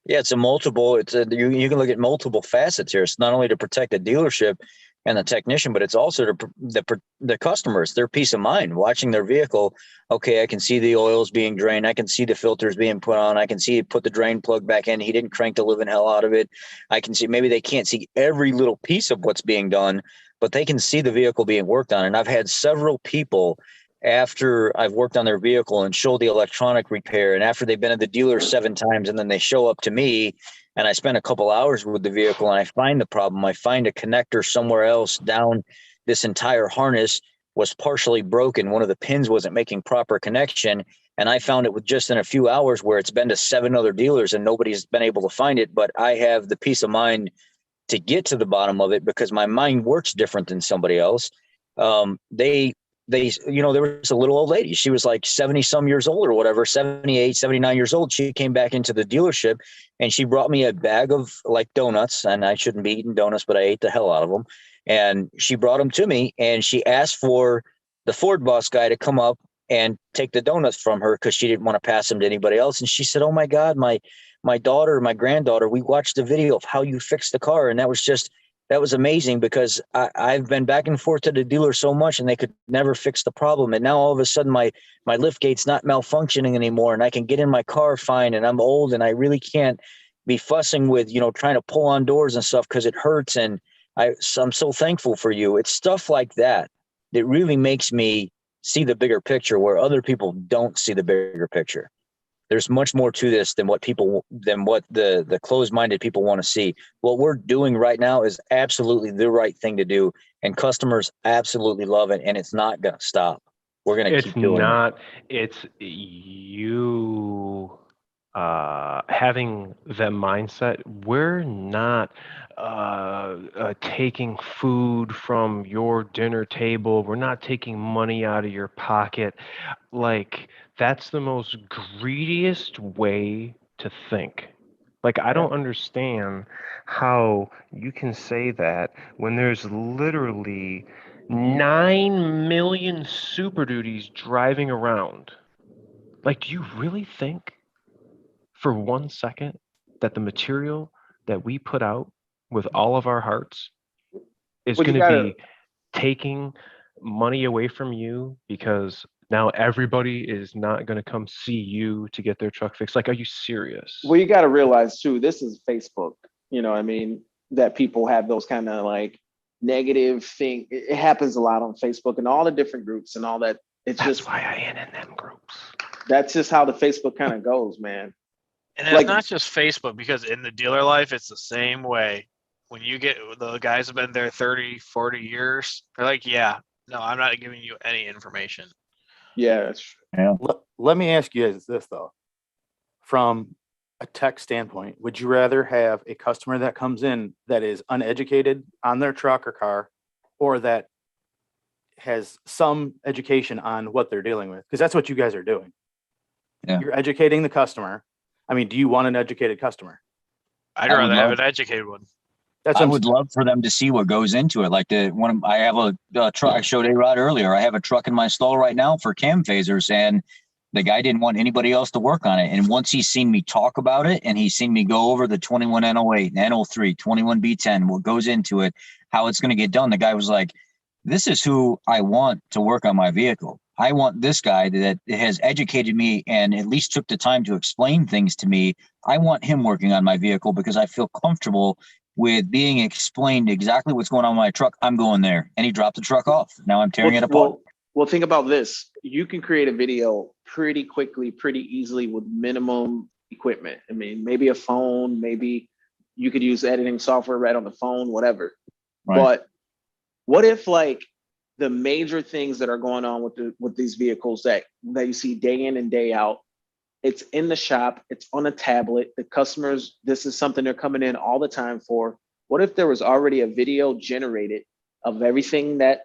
Yeah, you can look at multiple facets here. It's not only to protect the dealership and the technician, but it's also the customers, their peace of mind, watching their vehicle. Okay, I can see the oil's being drained. I can see the filters being put on. I can see he put the drain plug back in. He didn't crank the living hell out of it. I can see, maybe they can't see every little piece of what's being done, but they can see the vehicle being worked on. And I've had several people after I've worked on their vehicle and showed the electronic repair, and after they've been at the dealer 7 times, and then they show up to me and I spend a couple hours with the vehicle and I find the problem, I find a connector somewhere else down this entire harness was partially broken. One of the pins wasn't making proper connection. And I found it with just in a few hours where it's been to 7 other dealers and nobody's been able to find it. But I have the peace of mind to get to the bottom of it because my mind works different than somebody else. They, there was a little old lady. She was like 70 some years old or whatever, 78, 79 years old. She came back into the dealership and she brought me a bag of like donuts, and I shouldn't be eating donuts, but I ate the hell out of them. And she brought them to me and she asked for the Ford boss guy to come up and take the donuts from her because she didn't want to pass them to anybody else. And she said, "Oh my God, my daughter, my granddaughter, we watched the video of how you fixed the car." And that was amazing because I've been back and forth to the dealer so much and they could never fix the problem. And now all of a sudden my lift gate's not malfunctioning anymore and I can get in my car fine, and I'm old and I really can't be fussing with, trying to pull on doors and stuff because it hurts. And I'm so thankful for you. It's stuff like that that really makes me see the bigger picture where other people don't see the bigger picture. There's much more to this than what the closed-minded people want to see. What we're doing right now is absolutely the right thing to do, and customers absolutely love it, and it's not going to stop. We're going to keep doing it. It's you having that mindset. We're not taking food from your dinner table. We're not taking money out of your pocket. Like, that's the most greediest way to think. Like, I don't understand how you can say that when there's literally 9 million Super Duties driving around. Like, do you really think for 1 second that the material that we put out with all of our hearts is Well, going you to gotta- be taking money away from you because now everybody is not going to come see you to get their truck fixed? Like, are you serious? Well, you got to realize too, this is Facebook, that people have those kind of like negative thing. It happens a lot on Facebook and all the different groups and all that. That's why I ain't in them groups. That's just how the Facebook kind of goes, man. And it's not just Facebook, because in the dealer life, it's the same way. When you get the guys have been there 30, 40 years, they're like, yeah, no, I'm not giving you any information. Yeah, that's Yeah. Let me ask you guys this though. From a tech standpoint, would you rather have a customer that comes in that is uneducated on their truck or car, or that has some education on what they're dealing with? Because that's what you guys are doing. Yeah. You're educating the customer. I mean, do you want an educated customer? I'd I would rather have love- an educated one. That's I what would love for them to see what goes into it. Like I have a truck. I showed A-Rod earlier. I have a truck in my stall right now for cam phasers, and the guy didn't want anybody else to work on it. And once he's seen me talk about it, and he's seen me go over the 21N08, N03, 21B10, what goes into it, how it's going to get done, the guy was like, "This is who I want to work on my vehicle. I want this guy that has educated me and at least took the time to explain things to me. I want him working on my vehicle because I feel comfortable with being explained exactly what's going on with my truck. I'm going there." And he dropped the truck off. Now I'm tearing it apart. Well, think about this. You can create a video pretty quickly, pretty easily with minimum equipment. I mean, maybe a phone, maybe you could use editing software right on the phone, whatever. Right. But what if like the major things that are going on with these vehicles that you see day in and day out, it's in the shop, it's on a tablet, the customers, this is something they're coming in all the time for. What if there was already a video generated of everything that,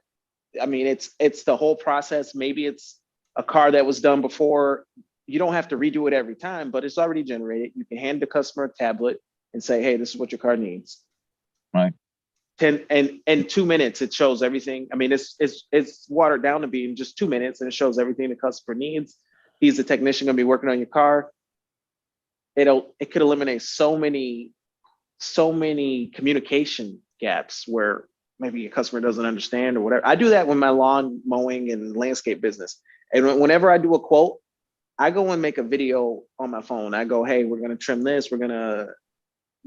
I mean, it's the whole process. Maybe it's a car that was done before. You don't have to redo it every time, but it's already generated. You can hand the customer a tablet and say, "Hey, this is what your car needs." Right. 2 minutes, it shows everything. I mean, it's watered down to be in just 2 minutes, and it shows everything the customer needs. He's the technician going to be working on your car. It could eliminate so many communication gaps where maybe a customer doesn't understand or whatever. I do that with my lawn mowing and landscape business. And whenever I do a quote, I go and make a video on my phone. I go, "Hey, we're going to trim this. We're going to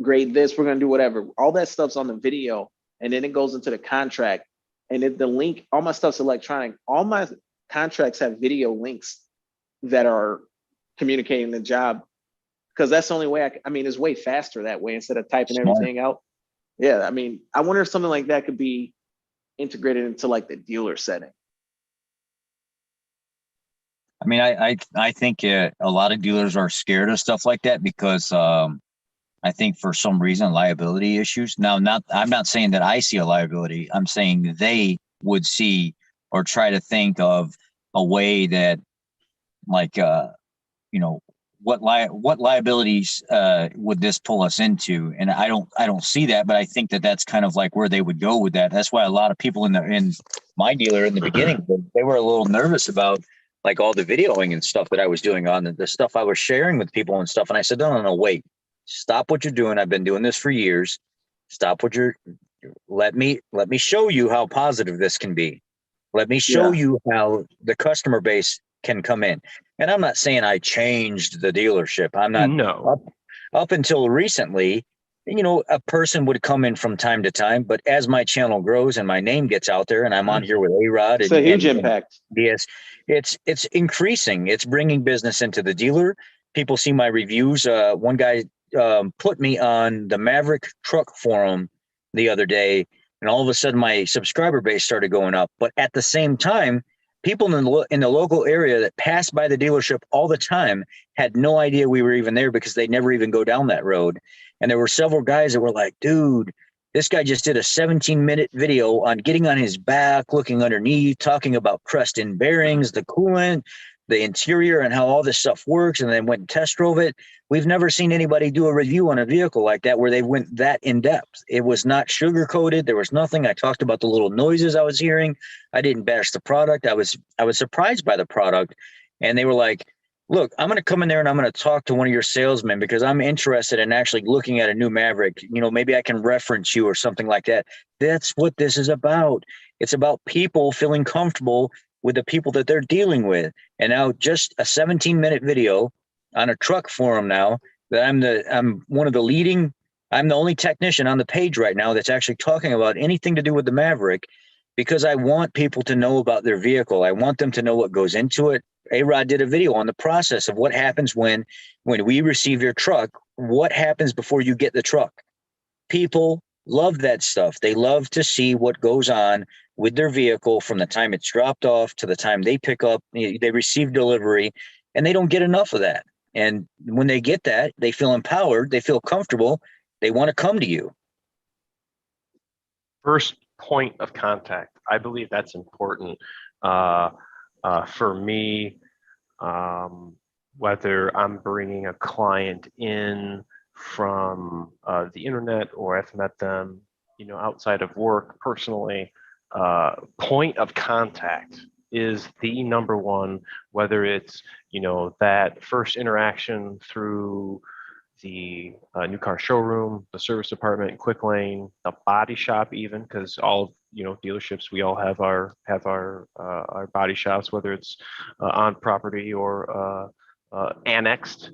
grade this. We're going to do whatever." All that stuff's on the video. And then it goes into the contract. And the link, all my stuff's electronic. All my contracts have video links that are communicating the job, because that's the only way I mean, it's way faster that way instead of typing Smart. everything out. Yeah, I mean, I wonder if something like that could be integrated into like the dealer setting. I mean, I think a lot of dealers are scared of stuff like that because I think for some reason liability issues. Now, I'm not saying that I see a liability. I'm saying they would see or try to think of a way that, like, what liabilities would this pull us into? And I don't see that, but I think that that's kind of like where they would go with that. That's why a lot of people in my dealer in the beginning, they were a little nervous about like all the videoing and stuff that I was doing on the stuff I was sharing with people and stuff. And I said, no, wait, stop what you're doing. I've been doing this for years. Stop what you're, let me show you how positive this can be. Let me show you how the customer base can come in. And I'm not saying I changed the dealership. I'm not. No. Up until recently, a person would come in from time to time, but as my channel grows and my name gets out there and I'm on here with A-Rod. It's a huge impact. Yes, it's increasing. It's bringing business into the dealer. People see my reviews. One guy put me on the Maverick truck forum the other day, and all of a sudden my subscriber base started going up. But at the same time, people in the local area that passed by the dealership all the time had no idea we were even there because they never even go down that road. And there were several guys that were like, dude, this guy just did a 17-minute video on getting on his back, looking underneath, talking about crest and bearings, the coolant, the interior, and how all this stuff works, and then went and test drove it. We've never seen anybody do a review on a vehicle like that where they went that in depth. It was not sugar coated. There was nothing. I talked about the little noises I was hearing. I didn't bash the product. I was surprised by the product. And they were like, look, I'm going to come in there and I'm going to talk to one of your salesmen because I'm interested in actually looking at a new Maverick. Maybe I can reference you or something like that. That's what this is about. It's about people feeling comfortable with the people that they're dealing with. And now just a 17-minute video on a truck forum now that I'm one of the leading, I'm the only technician on the page right now that's actually talking about anything to do with the Maverick, because I want people to know about their vehicle. I want them to know what goes into it. A-Rod did a video on the process of what happens when we receive your truck, what happens before you get the truck. People love that stuff. They love to see what goes on with their vehicle from the time it's dropped off to the time they pick up, they receive delivery, and they don't get enough of that. And when they get that, they feel empowered, they feel comfortable, they want to come to you. First point of contact. I believe that's important for me, whether I'm bringing a client in from the internet or I've met them, outside of work personally. Point of contact is the number one, whether it's, that first interaction through the new car showroom, the service department, quick lane, the body shop, even, because all dealerships, we all have our body shops, whether it's on property or annexed.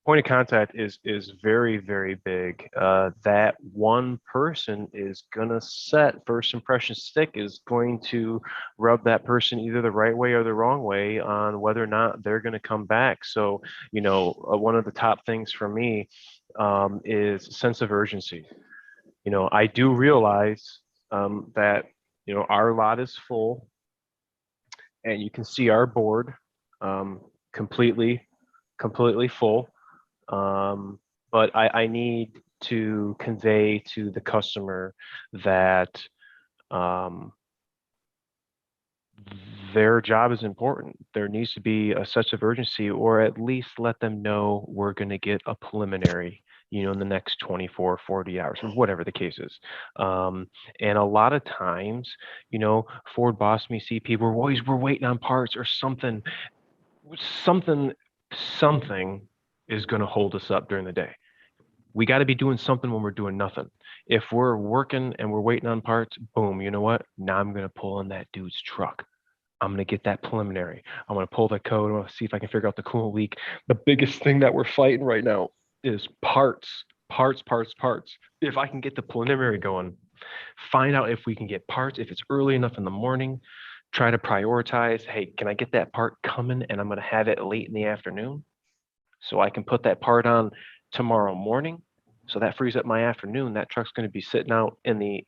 Point of contact is very, very big. That one person is gonna set first impression stick, is going to rub that person either the right way or the wrong way on whether or not they're gonna come back. So, one of the top things for me is sense of urgency. I do realize that, our lot is full and you can see our board completely full. But I need to convey to the customer that their job is important. There needs to be a sense of urgency, or at least let them know we're going to get a preliminary, in the next 24, 40 hours, or whatever the case is. And a lot of times, Ford Boss Me see people, we're waiting on parts or something is going to hold us up during the day. We got to be doing something when we're doing nothing. If we're working and we're waiting on parts, boom, you know what? Now I'm going to pull in that dude's truck. I'm going to get that preliminary. I'm going to pull the code. I'm going to see if I can figure out the coolant leak. The biggest thing that we're fighting right now is parts. If I can get the preliminary going, find out if we can get parts, if it's early enough in the morning try to prioritize, hey, can I get that part coming and I'm going to have it late in the afternoon so I can put that part on tomorrow morning. So that frees up my afternoon. That truck's going to be sitting out in the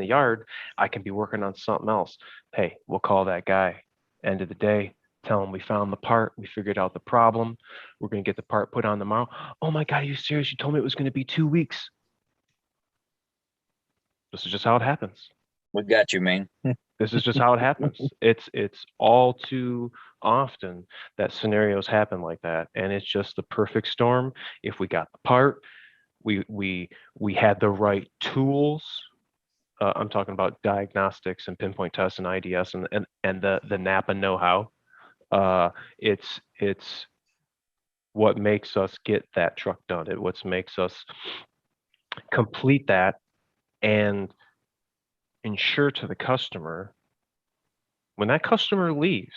yard. I can be working on something else. Hey, we'll call that guy. End of the day, tell him we found the part. We figured out the problem. We're going to get the part put on tomorrow. Oh my God, are you serious? You told me it was going to be 2 weeks. This is just how it happens. We got you, man. This is just how it happens. It's all too often that scenarios happen like that, and it's just the perfect storm. If we got the part, we had the right tools. I'm talking about diagnostics and pinpoint tests and IDS and the Napa know-how. It's what makes us get that truck done. It what makes us complete that and ensure to the customer when that customer leaves,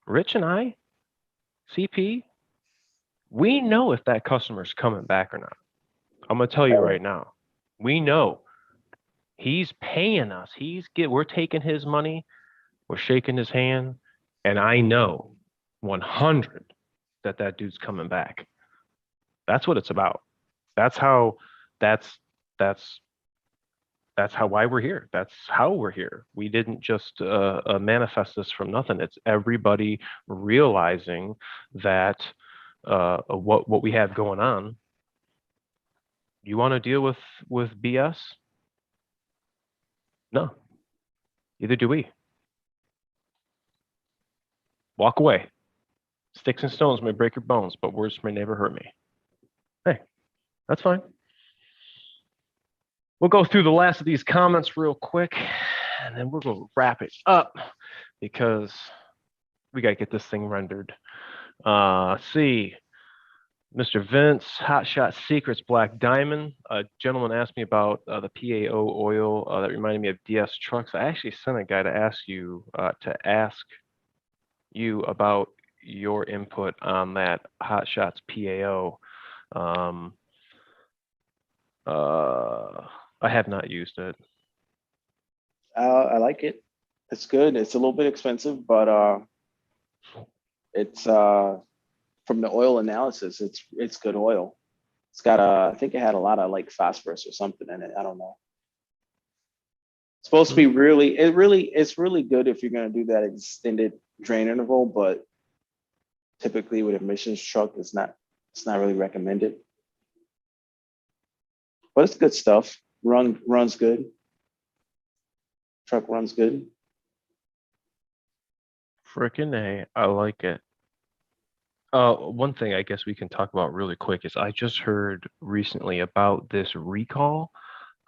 Rich and I, CP, we know if that customer's coming back or not. I'm gonna tell you right now, we know he's paying us. We're taking his money, we're shaking his hand, and I know 100 that dude's coming back. That's what it's about. That's why we're here. That's how we're here. We didn't just manifest this from nothing. It's everybody realizing that what we have going on. You want to deal with BS? No. Neither do we. Walk away. Sticks and stones may break your bones, but words may never hurt me. Hey, that's fine. We'll go through the last of these comments real quick, and then we're going to wrap it up because we got to get this thing rendered. See, Mr. Vince, Hot Shot Secrets, Black Diamond. A gentleman asked me about the PAO oil that reminded me of DS trucks. I actually sent a guy to ask you about your input on that Hot Shots PAO. I have not used it. I like it. It's good. It's a little bit expensive, but it's from the oil analysis, it's good oil. It's got I think it had a lot of like phosphorus or something in it. I don't know. It's supposed to be it's really good if you're gonna do that extended drain interval, but typically with emissions truck, it's not really recommended. But it's good stuff. Runs good. Truck runs good. Frickin' A, I like it. One thing I guess we can talk about really quick is I just heard recently about this recall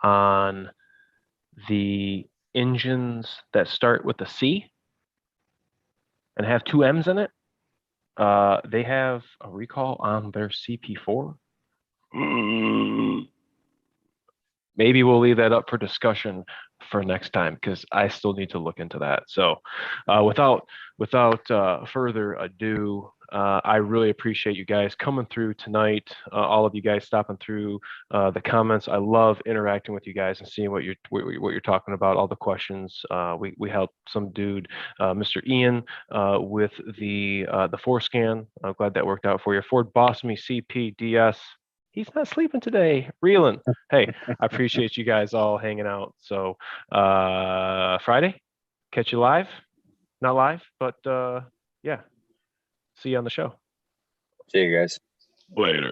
on the engines that start with a C and have 2 M's in it. They have a recall on their CP4. Maybe we'll leave that up for discussion for next time because I still need to look into that. So without further ado, I really appreciate you guys coming through tonight. All of you guys stopping through the comments. I love interacting with you guys and seeing what you're talking about. All the questions. We helped some dude, Mr. Ian, with the 4Scan. I'm glad that worked out for you. Ford Boss Me CPDS. He's not sleeping today. Reeling. Hey, I appreciate you guys all hanging out. So Friday, catch you live. Not live, but yeah. See you on the show. See you guys. Later.